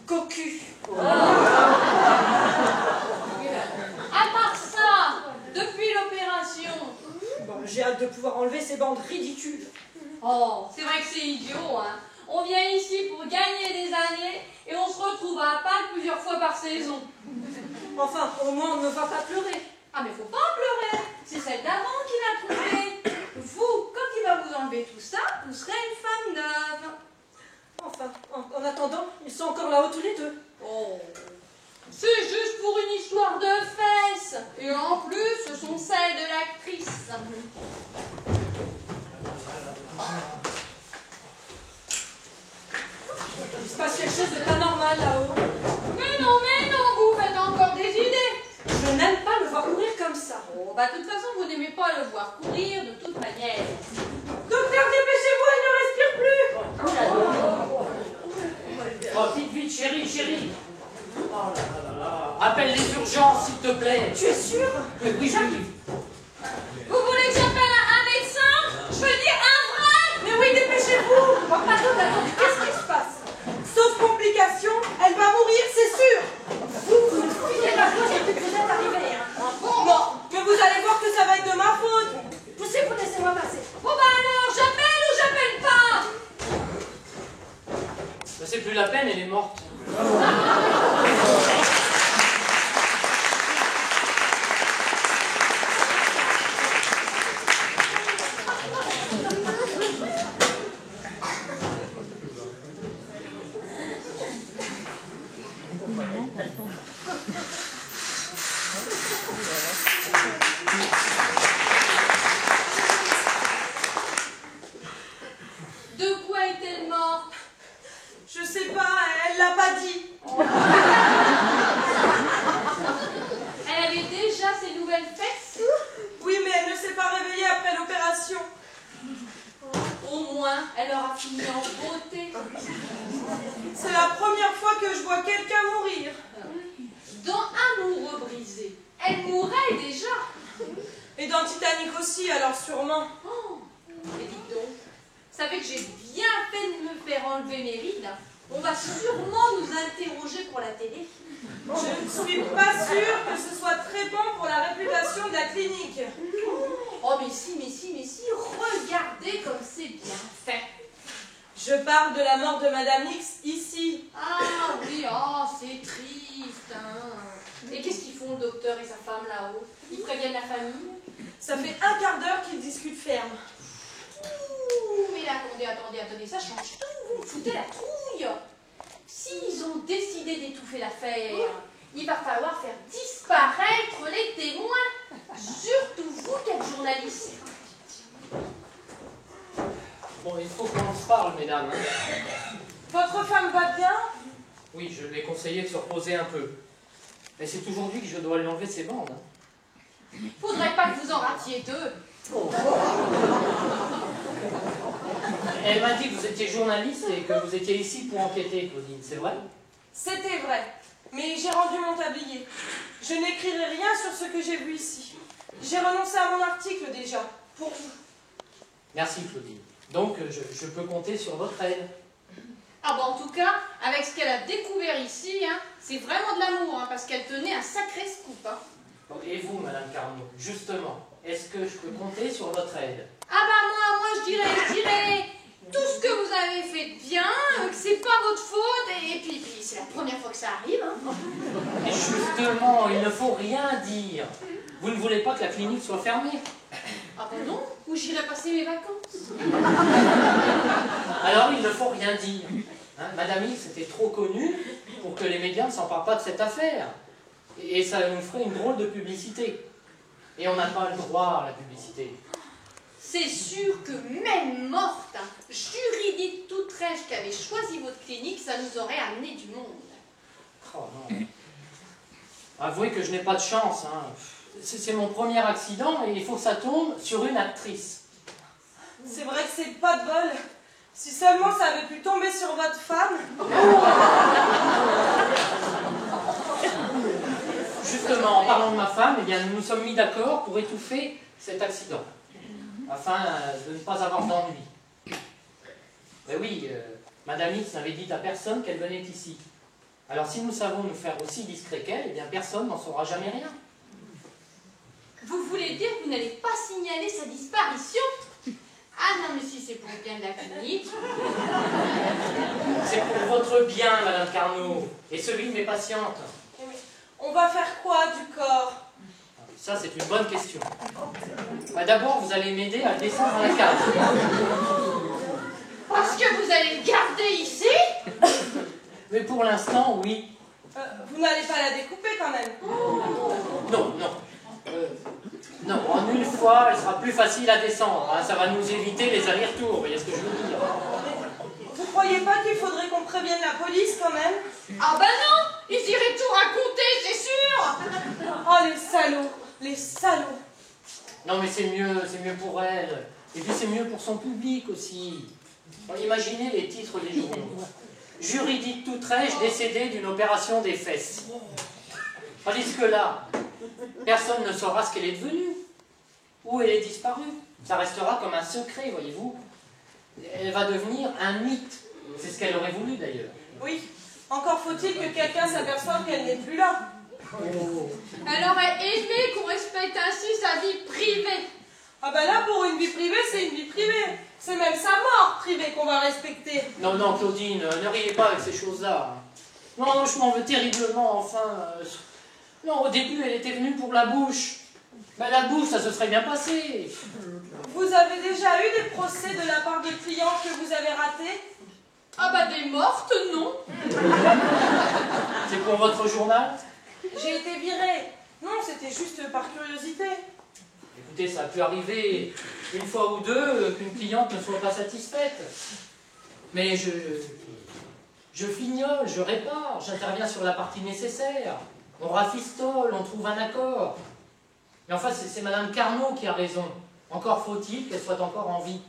Speaker 3: Cocu.
Speaker 5: À part ça, depuis l'opération.
Speaker 3: Bon, j'ai hâte de pouvoir enlever ces bandes ridicules.
Speaker 5: Oh, c'est vrai que c'est idiot, hein. On vient ici pour gagner des années et on se retrouve à Pâques plusieurs fois par saison.
Speaker 3: Enfin, au moins on ne va pas pleurer.
Speaker 5: Ah, mais faut pas en pleurer. C'est celle d'avant qui l'a trouvé. Vous, quand il va vous enlever tout ça, vous serez une femme neuve.
Speaker 3: Enfin, en attendant, ils sont encore là-haut tous les deux.
Speaker 5: Oh, c'est juste pour une histoire de fesses. Et en plus, ce sont celles de l'actrice.
Speaker 3: Il se passe quelque chose de pas normal là-haut.
Speaker 5: Mais non, vous faites encore des idées.
Speaker 3: Je n'aime pas le voir courir comme ça.
Speaker 5: Oh, bah de toute façon, vous n'aimez pas le voir courir de toute manière.
Speaker 4: Docteur, dépêchez-vous, il ne respire plus.
Speaker 2: Oh, vite, chérie. Oh là. Appelle les urgences, s'il te plaît.
Speaker 3: Tu es sûr?
Speaker 2: Oui.
Speaker 5: Vous voulez que j'appelle un médecin? Je veux dire un vrai?
Speaker 4: Mais oui, dépêchez-vous.
Speaker 3: Oh, pardon, attendez, qu'est-ce qui se passe?
Speaker 4: Sauf complication, elle va mourir, c'est sûr.
Speaker 3: Vous me fouillez la faute depuis que vous êtes arrivé. Hein.
Speaker 4: Non, mais vous allez voir que ça va être de ma faute.
Speaker 3: Poussez-vous, laissez-moi passer.
Speaker 5: Bon bah alors, j'appelle ou j'appelle pas?
Speaker 2: C'est plus la peine, elle est morte.
Speaker 5: De quoi est-elle morte?
Speaker 4: Je sais pas, elle l'a pas dit.
Speaker 5: beauté.
Speaker 4: C'est la première fois que je vois quelqu'un mourir.
Speaker 5: Dans Amoureux brisé, elle mourrait déjà.
Speaker 4: Et dans Titanic aussi, alors sûrement.
Speaker 5: Oh, mais dites donc, vous savez que j'ai bien fait de me faire enlever mes rides. On va sûrement nous interroger pour la télé.
Speaker 4: Je ne suis pas sûre que ce soit très bon pour la réputation de la clinique.
Speaker 5: Oh, mais si, regardez comme c'est bien fait.
Speaker 4: Je parle de la mort de Madame X ici.
Speaker 5: Ah oui, oh, c'est triste. Hein. Et qu'est-ce qu'ils font, le docteur et sa femme là-haut? Ils préviennent la famille?
Speaker 4: Ça fait un quart d'heure qu'ils discutent ferme.
Speaker 5: Ouh, mais là, attendez, ça change tout. Vous me foutez la trouille. S'ils ont décidé d'étouffer l'affaire, il va falloir faire disparaître les témoins. Surtout vous qui êtes journaliste.
Speaker 2: Bon, il faut qu'on se parle, mesdames.
Speaker 4: Votre femme va bien?
Speaker 2: Oui, je lui ai conseillé de se reposer un peu. Mais c'est aujourd'hui que je dois lui enlever ses bandes.
Speaker 5: Faudrait pas que vous en ratiez deux.
Speaker 2: Elle m'a dit que vous étiez journaliste et que vous étiez ici pour enquêter, Claudine, c'est vrai?
Speaker 4: C'était vrai, mais j'ai rendu mon tablier. Je n'écrirai rien sur ce que j'ai vu ici. J'ai renoncé à mon article déjà, pour vous.
Speaker 2: Merci, Claudine. Donc, je peux compter sur votre aide.
Speaker 5: Ah bah en tout cas, avec ce qu'elle a découvert ici, hein, c'est vraiment de l'amour, hein, parce qu'elle tenait un sacré scoop. Hein.
Speaker 2: Et vous, Madame Carnot, justement, est-ce que je peux compter sur votre aide?
Speaker 5: Ah bah moi je dirais tout ce que vous avez fait de bien, que c'est pas votre faute, et puis c'est la première fois que ça arrive. Hein.
Speaker 2: Et justement, il ne faut rien dire. Vous ne voulez pas que la clinique soit fermée?
Speaker 5: Ah bah non, où j'irai passer mes vacances?
Speaker 2: Alors, il ne faut rien dire. Hein, Madame X était trop connue pour que les médias ne s'emparent pas de cette affaire. Et ça nous ferait une drôle de publicité. Et on n'a pas le droit à la publicité.
Speaker 5: C'est sûr que même morte, hein, Judith Toutrèche qui avait choisi votre clinique, ça nous aurait amené du monde.
Speaker 2: Oh non. Avouez que je n'ai pas de chance. Hein. C'est mon premier accident et il faut que ça tombe sur une actrice.
Speaker 4: C'est vrai que c'est pas de bol. Si seulement ça avait pu tomber sur votre femme.
Speaker 2: Justement, en parlant de ma femme, eh bien, nous nous sommes mis d'accord pour étouffer cet accident, afin de ne pas avoir d'ennui. Mais oui, Madame X n'avait dit à personne qu'elle venait ici. Alors si nous savons nous faire aussi discret qu'elle, eh bien personne n'en saura jamais rien.
Speaker 5: Vous voulez dire que vous n'allez pas signaler sa disparition? Ah non, mais si c'est pour le bien de la clinique.
Speaker 2: C'est pour votre bien, Madame Carnot, et celui de mes patientes.
Speaker 4: On va faire quoi du corps?
Speaker 2: Ça, c'est une bonne question. Bah, d'abord, vous allez m'aider à le descendre à la cave.
Speaker 5: Parce que vous allez le garder ici?
Speaker 2: Mais pour l'instant, oui.
Speaker 4: Vous n'allez pas la découper quand même?
Speaker 2: Non. Non, en une fois, elle sera plus facile à descendre. Hein. Ça va nous éviter les allers-retours, vous voyez ce que je veux dire?
Speaker 4: Vous croyez pas qu'il faudrait qu'on prévienne la police quand même?
Speaker 5: Ah bah non, ils iraient tout raconter, c'est sûr.
Speaker 4: Oh les salauds, les salauds.
Speaker 2: Non, mais c'est mieux pour elle. Et puis c'est mieux pour son public aussi. Alors, imaginez les titres des journaux. Judith Toutrèche décédée d'une opération des fesses. Tandis que là, personne ne saura ce qu'elle est devenue. Où elle est disparue. Ça restera comme un secret, voyez-vous. Elle va devenir un mythe. C'est ce qu'elle aurait voulu d'ailleurs.
Speaker 4: Oui, encore faut-il que quelqu'un s'aperçoive qu'elle n'est plus là.
Speaker 5: Elle aurait aimé qu'on respecte ainsi sa vie privée.
Speaker 4: Ah bah là, pour une vie privée, c'est une vie privée. C'est même sa mort privée qu'on va respecter.
Speaker 2: Non, Claudine, ne riez pas avec ces choses-là. Non, je m'en veux terriblement, enfin. Non, au début, elle était venue pour la bouche. Ben, la bouche, ça se serait bien passé.
Speaker 4: Vous avez déjà eu des procès de la part de clients que vous avez ratés?
Speaker 5: Ah bah des mortes, non.
Speaker 2: C'est pour votre journal?
Speaker 4: J'ai été virée. Non, c'était juste par curiosité.
Speaker 2: Écoutez, ça a pu arriver une fois ou deux qu'une cliente ne soit pas satisfaite. Mais je fignole, je répare, j'interviens sur la partie nécessaire. On rafistole, on trouve un accord. Mais enfin, c'est Madame Carnot qui a raison. Encore faut-il qu'elle soit encore en vie.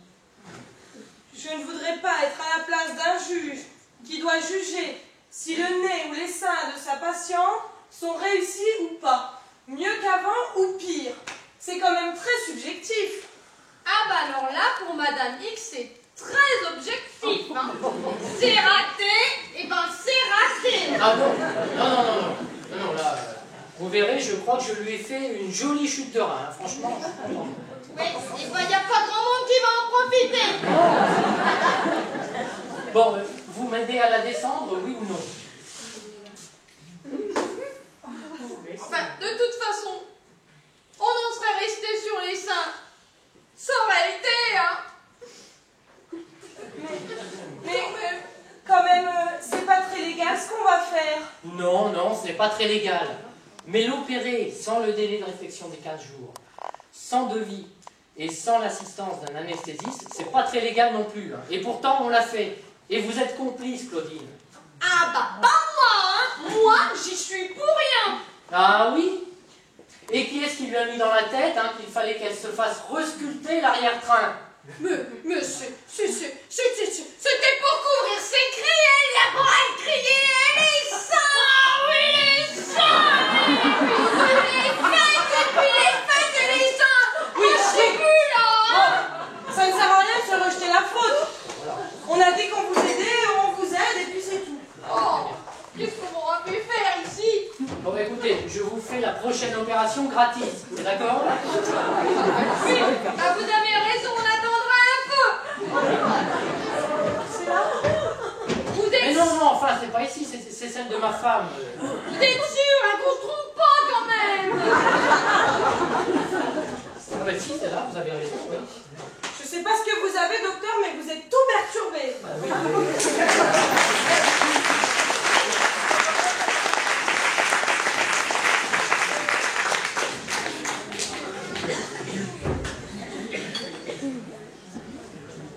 Speaker 4: Je ne voudrais pas être à la place d'un juge qui doit juger si le nez ou les seins de sa patiente sont réussis ou pas, mieux qu'avant ou pire. C'est quand même très subjectif.
Speaker 5: Ah bah alors là, pour Madame X, c'est très objectif. Hein. C'est raté, et ben c'est raté.
Speaker 2: Ah non, là, vous verrez, je crois que je lui ai fait une jolie chute de rein, hein, franchement.
Speaker 5: Oui, et ben il n'y a pas grand monde qui va en profiter.
Speaker 2: Bon, vous m'aidez à la descendre, oui ou non?
Speaker 5: Enfin, de toute façon, on en serait resté sur les seins. Ça aurait été, hein.
Speaker 4: Mais quand même, c'est pas très légal ce qu'on va faire.
Speaker 2: Non, c'est pas très légal. Mais l'opérer sans le délai de réflexion des 15 jours, sans devis et sans l'assistance d'un anesthésiste, c'est pas très légal non plus. Hein. Et pourtant, on l'a fait. Et vous êtes complice, Claudine.
Speaker 5: Ah bah pas moi, hein. Moi, j'y suis pour rien.
Speaker 2: Ah oui? Et qui est-ce qui lui a mis dans la tête hein, qu'il fallait qu'elle se fasse resculpter l'arrière-train?
Speaker 5: Mais c'était pour couvrir ses cris, elle a pas à crier, les seins, oui, les seins, les fesses, et puis les fesses et les seins. Oui, je sais plus, là.
Speaker 4: Ça ne sert à rien de se rejeter la faute. On a dit qu'on vous aidait, on vous aide et puis c'est tout.
Speaker 5: Oh, qu'est-ce qu'on aura pu faire ici?
Speaker 2: Bon, écoutez, je vous fais la prochaine opération gratis, d'accord?
Speaker 5: Oui, bah vous avez raison, on attendra un peu.
Speaker 4: C'est là?
Speaker 5: Vous
Speaker 2: Mais
Speaker 5: êtes,
Speaker 2: non, enfin, c'est pas ici, c'est celle de ma femme.
Speaker 5: vous êtes sûr, hein, qu'on se trompe pas quand même?
Speaker 2: Ah bah si, c'est là, vous avez raison, oui.
Speaker 4: Je sais pas ce que vous avez, docteur, mais vous êtes tout perturbé.
Speaker 2: Ah oui.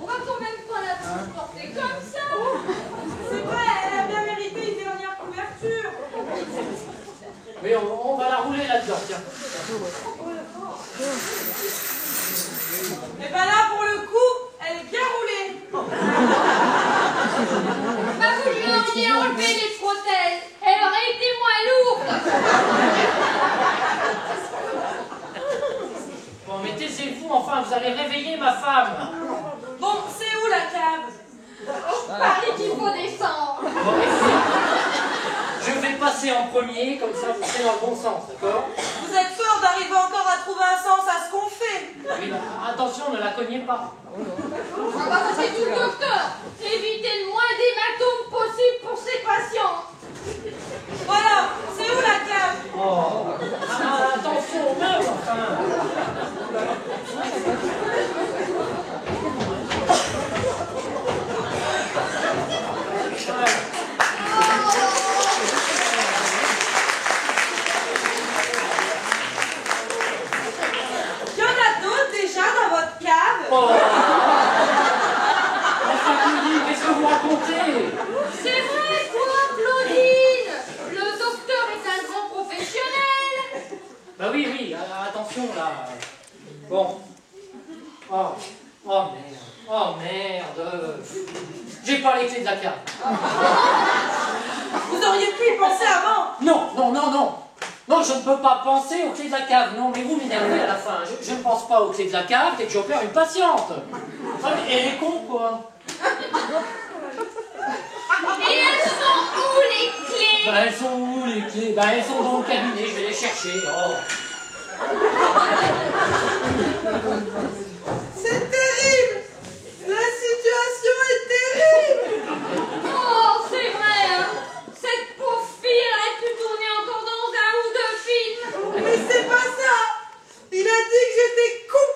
Speaker 5: On va quand même pas la transporter comme ça.
Speaker 4: C'est vrai, elle a bien mérité une dernière couverture.
Speaker 2: Mais on va la rouler là-dedans, tiens.
Speaker 4: Et ben là, pour le coup, elle est bien roulée.
Speaker 5: Bah vous lui auriez enlevé les prothèses, elle aurait été moins lourde.
Speaker 2: Bon, mais taisez-vous, enfin, vous allez réveiller ma femme.
Speaker 4: Bon, c'est où la cave?
Speaker 5: Paris qu'il faut descendre.
Speaker 2: Bon, écoutez, je vais passer en premier, comme ça vous serez dans le bon sens, d'accord?
Speaker 4: Vous êtes fort d'arriver encore à trouver un sens à ce qu'on fait.
Speaker 2: Oui, bah, attention, ne la cognez pas.
Speaker 5: Ah bah ça c'est tout le docteur. Éviter le moins d'hématomes possible pour ses patients.
Speaker 4: Voilà, c'est où la cave?
Speaker 2: Oh, attention au meuble, enfin.
Speaker 4: Il y en a d'autres déjà dans votre cave?
Speaker 2: Oh. Enfin, Claudine, qu'est-ce que vous racontez?
Speaker 5: C'est vrai quoi, Claudine? Le docteur est un grand professionnel.
Speaker 2: Bah oui, attention là. Bon. Oh merde. J'ai pas les clés de la cave.
Speaker 4: Vous auriez pu y penser avant.
Speaker 2: Non, je ne peux pas penser aux clés de la cave. Non, mais vous m'énervez à la fin. Je ne pense pas aux clés de la cave dès que j'opère une patiente. Ah, mais elle est con, quoi.
Speaker 5: Et elles sont où les clés?
Speaker 2: Bah, elles sont où, les clés? Bah, elles sont dans le cabinet, je vais les chercher. Oh.
Speaker 4: C'est terrible. La situation est terrible.
Speaker 5: Oh, c'est vrai, hein. Cette pauvre fille, elle aurait pu tourner encore dans un ou deux films.
Speaker 4: Mais c'est pas ça. Il a dit que j'étais con.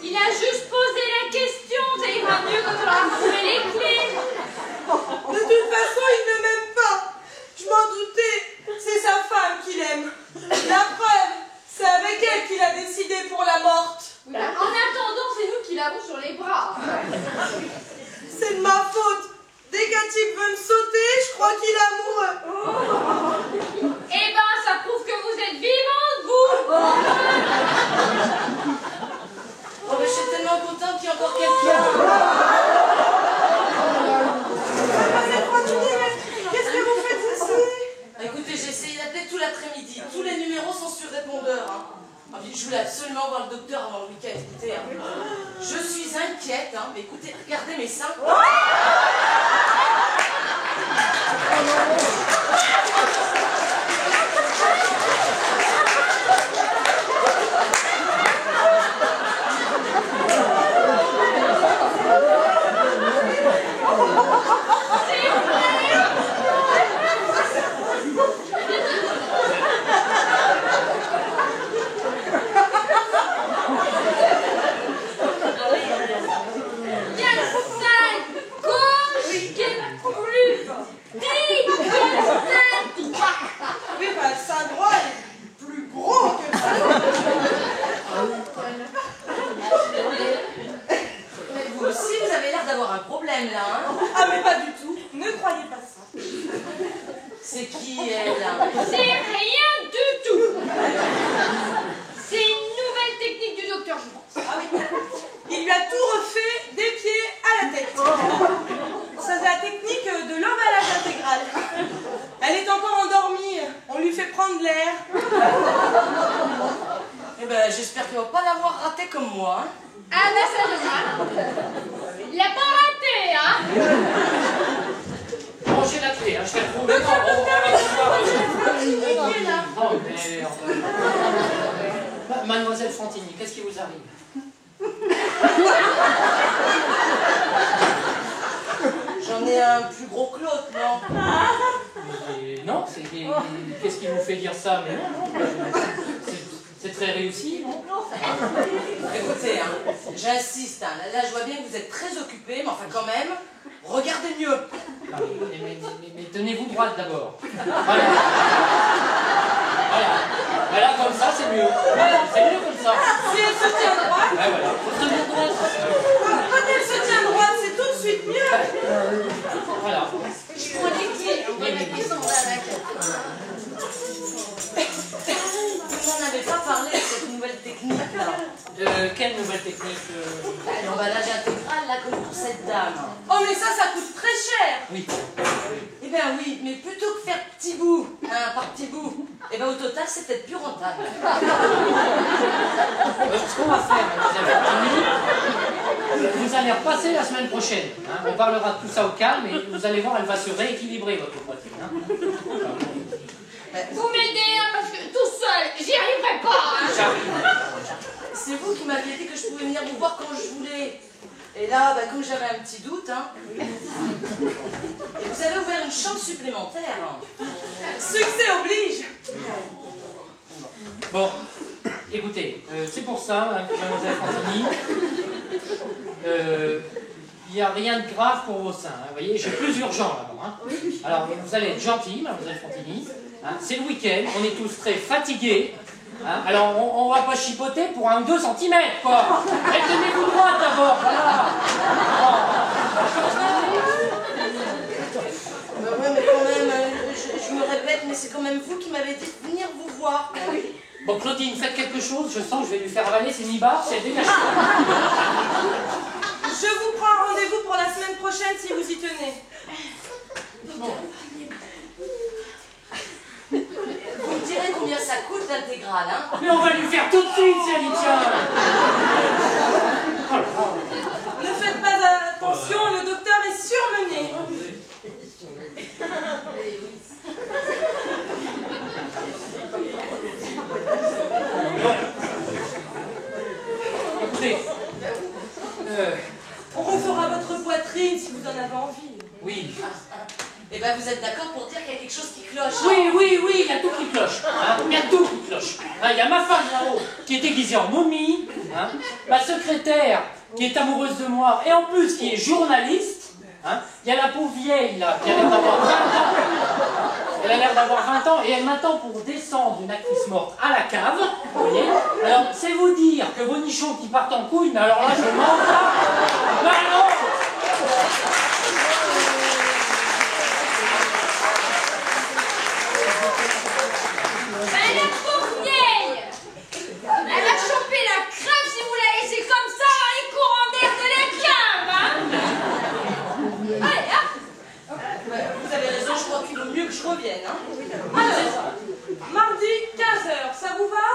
Speaker 5: Il a juste posé la question, ça ira mieux quand on aura trouvé les clés.
Speaker 4: De toute façon, il ne m'aime pas. Je m'en doutais. C'est sa femme qu'il aime. La preuve, c'est avec elle qu'il a
Speaker 6: hein. Mais écoutez, regardez mes seins.
Speaker 4: Oui, bah, le sein droit est plus gros que le sein gauche.
Speaker 6: Mais vous aussi, vous avez l'air d'avoir un problème là, hein.
Speaker 4: Ah, mais pas du tout. Ne croyez pas ça.
Speaker 6: C'est qui elle?
Speaker 5: C'est rien du tout. C'est une nouvelle technique du docteur, je pense.
Speaker 4: Ah oui. Il lui a tout refait des pieds à la tête. Ça, c'est la technique de l'emballage intégral. Elle est encore endormie. On lui fait prendre l'air.
Speaker 6: Eh ben, j'espère qu'il va pas l'avoir raté comme moi, hein.
Speaker 5: Ah ben ça va. Il l'a pas raté, hein.
Speaker 2: Bon, j'ai la clé, hein, je t'ai trouvé. Non, on va
Speaker 5: Il est là.
Speaker 2: Oh merde. Mademoiselle Fantini, qu'est-ce qui vous arrive?
Speaker 6: J'en ai un plus gros que l'autre, non?
Speaker 2: Non, qu'est-ce qui vous fait dire ça? Mais non, c'est très réussi, non?
Speaker 6: Écoutez, hein, j'insiste, hein, là je vois bien que vous êtes très occupé, mais enfin quand même, regardez mieux.
Speaker 2: Ah, mais tenez-vous droite d'abord. Voilà. Voilà, comme ça c'est mieux. C'est mieux comme ça.
Speaker 4: Si elle se tient droite,
Speaker 2: Ouais, voilà. Faut tenir droite.
Speaker 4: quand elle se tient droite, c'est tout de suite mieux.
Speaker 2: Voilà.
Speaker 6: Je prends les clés, on va la cuisson avec. Vous n'en avez pas parlé de cette nouvelle technique là.
Speaker 2: Quelle nouvelle technique
Speaker 6: L'emballage intégral là, comme pour cette dame.
Speaker 4: Oh, mais ça coûte très cher.
Speaker 2: Oui.
Speaker 6: Eh bien oui, mais plutôt que faire petit bout, hein, par petit bout, eh bien au total c'est peut-être plus rentable.
Speaker 2: Ce qu'on va faire, mademoiselle Fantini, vous allez repasser la semaine prochaine. Hein. On parlera de tout ça au calme et vous allez voir, elle va se rééquilibrer votre poitrine. Hein.
Speaker 5: Vous m'aidez, hein, parce que tout seul, j'y arriverai pas. Hein.
Speaker 2: J'arrive.
Speaker 6: C'est vous qui m'aviez dit que je pouvais venir vous voir quand je voulais. Et là, bah, comme j'avais un petit doute, hein, et vous avez ouvert une chambre supplémentaire.
Speaker 4: Succès oblige.
Speaker 2: Bon, écoutez, c'est pour ça, hein, mademoiselle Fantini, il n'y a rien de grave pour vos seins. Hein, vous voyez, j'ai plus urgent là-bas. Hein. Alors, vous allez être gentil, mademoiselle Fantini. Hein, c'est le week-end, on est tous très fatigués. Hein, alors, on va pas chipoter pour 1 ou 2 centimètres, quoi. Et tenez-vous droite d'abord, voilà.
Speaker 6: Ouais, mais quand même, je me répète, mais c'est quand même vous qui m'avez dit de venir vous voir.
Speaker 2: Bon, Claudine, faites quelque chose, je sens que je vais lui faire avaler ses nibards, c'est dégagé.
Speaker 4: Je vous prends rendez-vous pour la semaine prochaine si vous y tenez.
Speaker 2: Bon.
Speaker 6: Vous me direz combien ça coûte l'intégrale, hein?
Speaker 2: Mais on va lui faire tout de suite, si elle y tient.
Speaker 4: Ne faites pas attention, le docteur est surmené.
Speaker 2: Écoutez,
Speaker 4: On refera votre poitrine si vous en avez envie.
Speaker 2: oui.
Speaker 6: Et ben vous êtes d'accord pour dire qu'il y a quelque chose qui cloche?
Speaker 2: Oui, il y a tout qui cloche. Hein. Il y a tout qui cloche. Hein, il y a ma femme là-haut qui est déguisée en momie, hein. Ma secrétaire qui est amoureuse de moi et en plus qui est journaliste. Hein. Il y a la pauvre vieille là qui a l'air d'avoir 20 ans. Elle a l'air d'avoir 20 ans et elle m'attend pour descendre une actrice morte à la cave. Vous voyez? Alors, c'est vous dire que vos nichons qui partent en couille, mais alors là, je m'en tape. Mais non!
Speaker 5: Ben, la pauvre vieille, elle va choper la crève si vous la laissez comme ça dans les courants d'air de la cave, hein. Allez, hop.
Speaker 6: Vous avez raison, je crois qu'il vaut mieux que je revienne, hein?
Speaker 4: Alors, mardi 15h, ça vous va?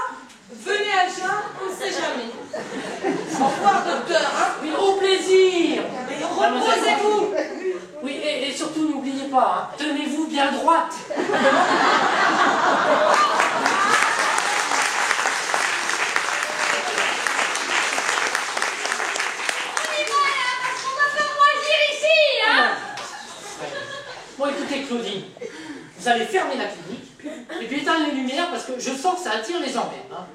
Speaker 4: Venez à Jeun, on ne sait jamais.
Speaker 6: Au revoir, docteur, hein?
Speaker 2: Mais au plaisir! pas, hein. Tenez-vous bien droite. Bon, écoutez, Claudine, vous allez fermer la clinique et puis éteindre les lumières parce que je sens que ça attire les emmerdes. Hein.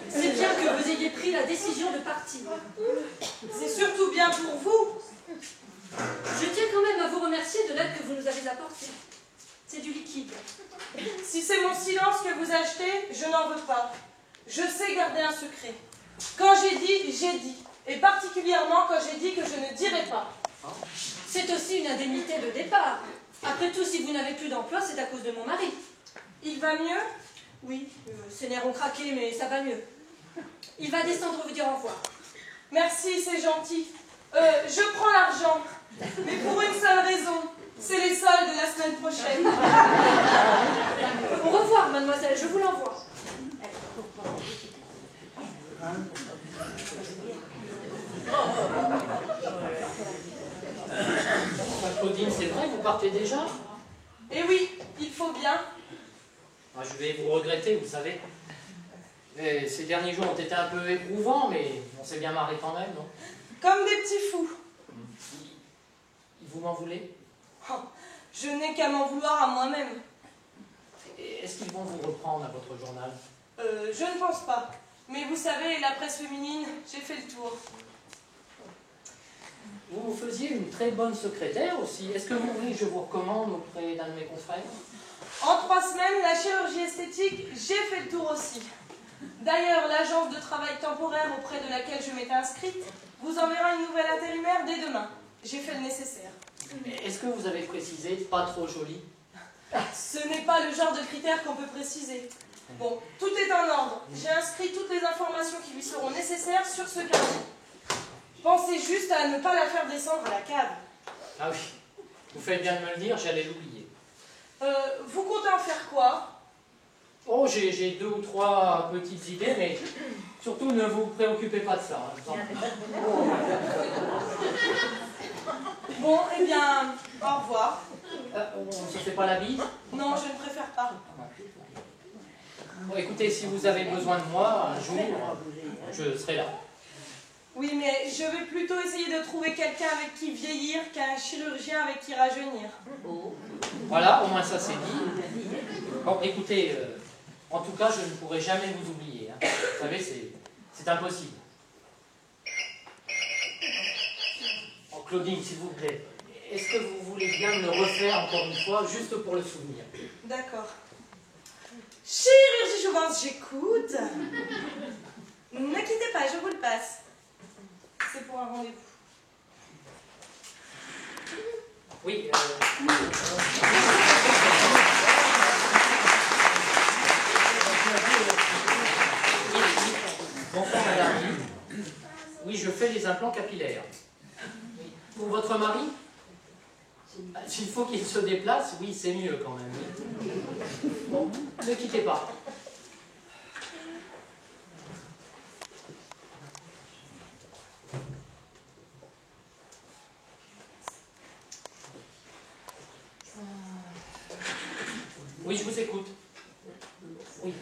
Speaker 3: C'est bien que vous ayez pris la décision de partir.
Speaker 4: C'est surtout bien pour vous.
Speaker 3: Je tiens quand même à vous remercier de l'aide que vous nous avez apportée. C'est du liquide.
Speaker 4: Si c'est mon silence que vous achetez, je n'en veux pas. Je sais garder un secret. Quand j'ai dit, j'ai dit. Et particulièrement quand j'ai dit que je ne dirai pas.
Speaker 3: C'est aussi une indemnité de départ. Après tout, si vous n'avez plus d'emploi, c'est à cause de mon mari.
Speaker 4: Il va mieux?
Speaker 3: Oui, ses nerfs ont craqué, mais ça va mieux. Il va descendre vous dire au revoir.
Speaker 4: Merci, c'est gentil. Je prends l'argent. Mais pour une seule raison. C'est les soldes de la semaine prochaine.
Speaker 3: Au revoir, mademoiselle, je vous l'envoie.
Speaker 2: Claudine, c'est vrai, vous partez déjà?
Speaker 4: Eh oui, il faut bien.
Speaker 2: Ah, je vais vous regretter, vous savez. Et ces derniers jours ont été un peu éprouvants, mais on s'est bien marré quand même, non?
Speaker 4: Comme des petits fous.
Speaker 2: Vous m'en voulez?
Speaker 4: Oh, je n'ai qu'à m'en vouloir à moi-même.
Speaker 2: Est-ce qu'ils vont vous reprendre à votre journal?
Speaker 4: Je ne pense pas. Mais vous savez, la presse féminine, j'ai fait le tour.
Speaker 2: Vous faisiez une très bonne secrétaire aussi. Est-ce que vous voulez que je vous recommande auprès d'un de mes confrères?
Speaker 4: En 3 semaines, la chirurgie esthétique, j'ai fait le tour aussi. D'ailleurs, l'agence de travail temporaire auprès de laquelle je m'étais inscrite vous enverra une nouvelle intérimaire dès demain. J'ai fait le nécessaire.
Speaker 2: Est-ce que vous avez précisé pas trop joli?
Speaker 4: Ce n'est pas le genre de critère qu'on peut préciser. Bon, tout est en ordre. J'ai inscrit toutes les informations qui lui seront nécessaires sur ce carnet. Pensez juste à ne pas la faire descendre à la cave.
Speaker 2: Ah oui, vous faites bien de me le dire, j'allais l'oublier.
Speaker 4: Vous comptez en faire quoi?
Speaker 2: Oh, j'ai 2 ou 3 petites idées, mais surtout ne vous préoccupez pas de ça. Hein,
Speaker 4: Bon, eh bien, au revoir.
Speaker 2: on ne se fait pas la bise?
Speaker 4: Non, je ne préfère pas.
Speaker 2: Bon, écoutez, si vous avez besoin de moi, un jour, je serai là.
Speaker 4: Oui, mais je vais plutôt essayer de trouver quelqu'un avec qui vieillir qu'un chirurgien avec qui rajeunir.
Speaker 2: Voilà, au moins ça c'est dit. Bon, écoutez, en tout cas, je ne pourrai jamais vous oublier. Hein. Vous savez, c'est impossible. Oh, Claudine, s'il vous plaît, est-ce que vous voulez bien me le refaire encore une fois, juste pour le souvenir?
Speaker 4: D'accord. Chirurgie Jouvence, j'écoute. Ne quittez pas, je vous le passe. c'est pour un rendez-vous.
Speaker 2: Oui, bonsoir madame. Oui, je fais les implants capillaires. Oui. Pour votre mari? S'il faut qu'il se déplace, oui, c'est mieux quand même. Bon, ne quittez pas. Oui, je vous écoute. Oui.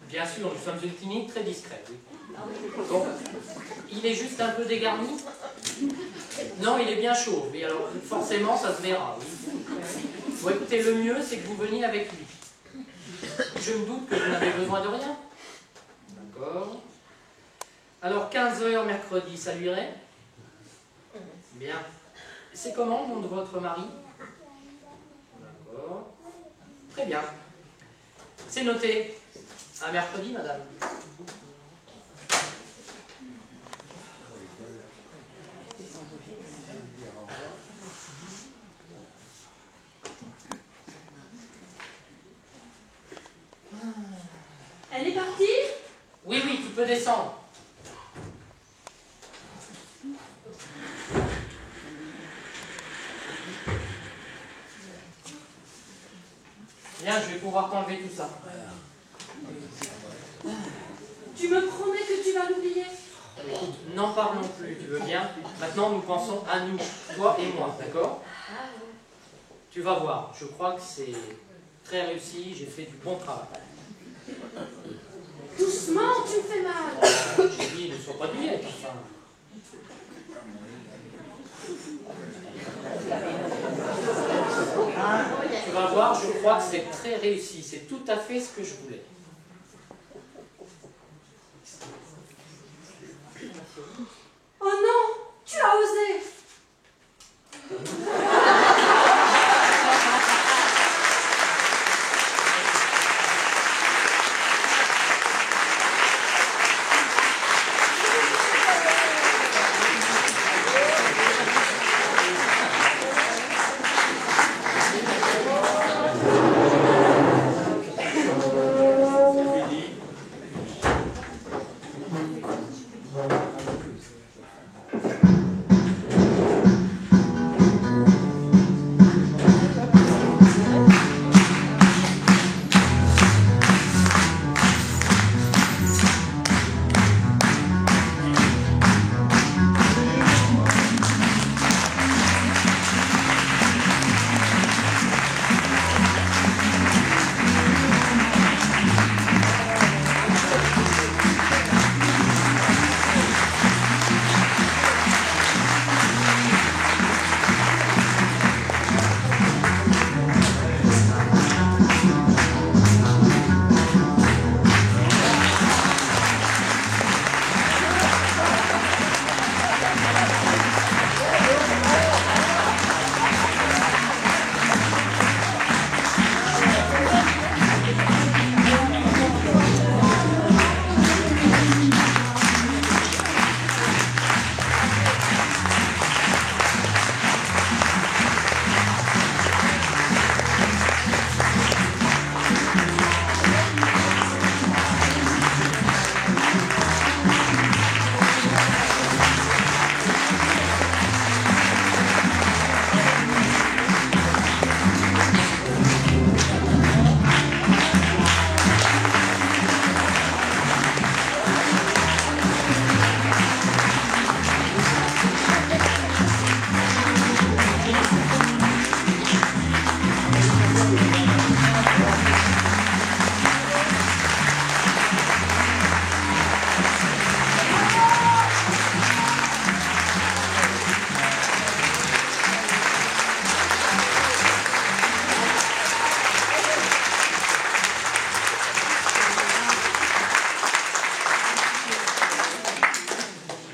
Speaker 2: Bien sûr, nous sommes une clinique très discrète. Oui. Bon. Il est juste un peu dégarni? Non, il est bien chaud. Mais alors, forcément, ça se verra. Oui. Bon, écoutez, le mieux, c'est que vous veniez avec lui. Je me doute que vous n'avez besoin de rien. D'accord. Alors, 15 h mercredi, ça lui irait? Bien. C'est comment le nom de votre mari? D'accord. Très bien. C'est noté. À mercredi, madame.
Speaker 3: Elle est partie?
Speaker 2: Oui, oui, tu peux descendre. Bien, je vais pouvoir t'enlever tout ça.
Speaker 3: Tu me promets que tu vas l'oublier?
Speaker 2: Écoute, n'en parlons plus, tu veux bien? Maintenant, nous pensons à nous, toi et moi, d'accord? Tu vas voir, je crois que c'est très réussi, j'ai fait du bon travail.
Speaker 3: Doucement, tu me fais mal.
Speaker 2: J'ai dit, ne sois pas niais, enfin. Tu vas voir, je crois que c'est très réussi, c'est tout à fait ce que je voulais.
Speaker 3: Oh non, tu as osé.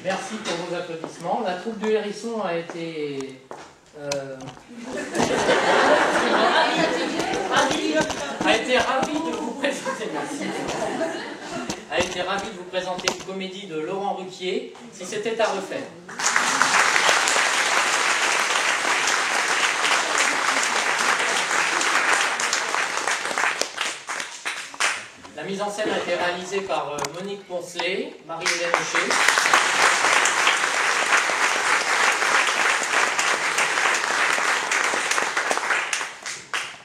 Speaker 2: Merci pour vos applaudissements. La troupe de Hérisson a été ravie de vous présenter. Merci. a été ravi de vous présenter une comédie de Laurent Ruquier, Si c'était à refaire. La mise en scène a été réalisée par Monique Poncelet, Marie-Hélène Hochet.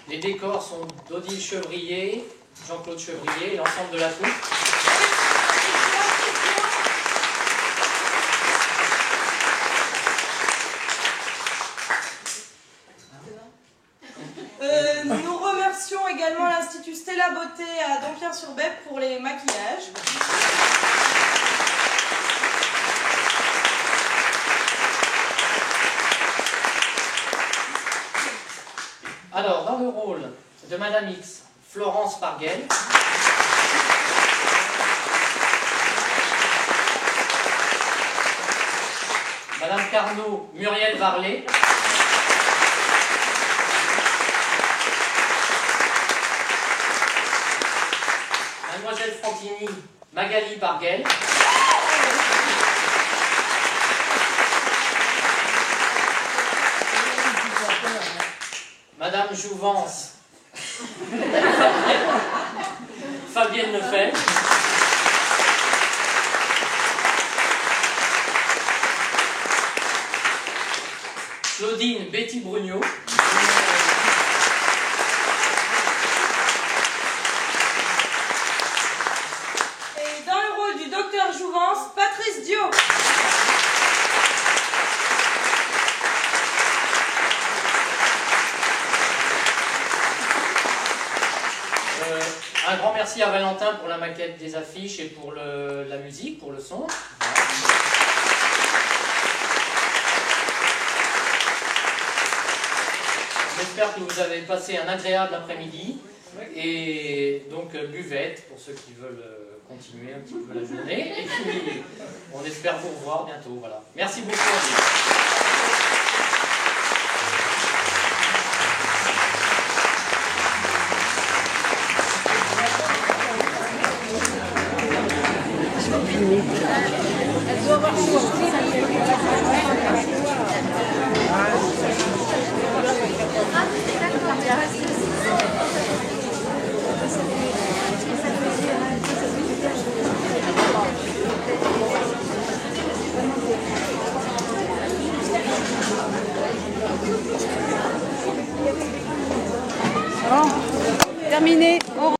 Speaker 2: Les décors sont d'Odile Chevrier, Jean-Claude Chevrier et l'ensemble de la troupe.
Speaker 4: Nous remercions également l'Institut Stella Beauté à Dampierre-sur-Bèpes pour les maquillages.
Speaker 2: Alors, dans le rôle de Madame X, Florence Parguel. Madame Carnot, Muriel Varlet. Mademoiselle Frontini, Magali Parguel. Madame Jouvence, Fabienne Lefebvre. Claudine Betty Brugnot.
Speaker 4: Et dans le rôle du docteur Jouvence, Patrice Dio.
Speaker 2: Un grand merci à Valentin pour la maquette des affiches et pour la musique, pour le son. J'espère que vous avez passé un agréable après-midi. Et donc buvette pour ceux qui veulent continuer un petit peu la journée. Et puis on espère vous revoir bientôt. Voilà. Merci beaucoup à vous.
Speaker 7: Terminé.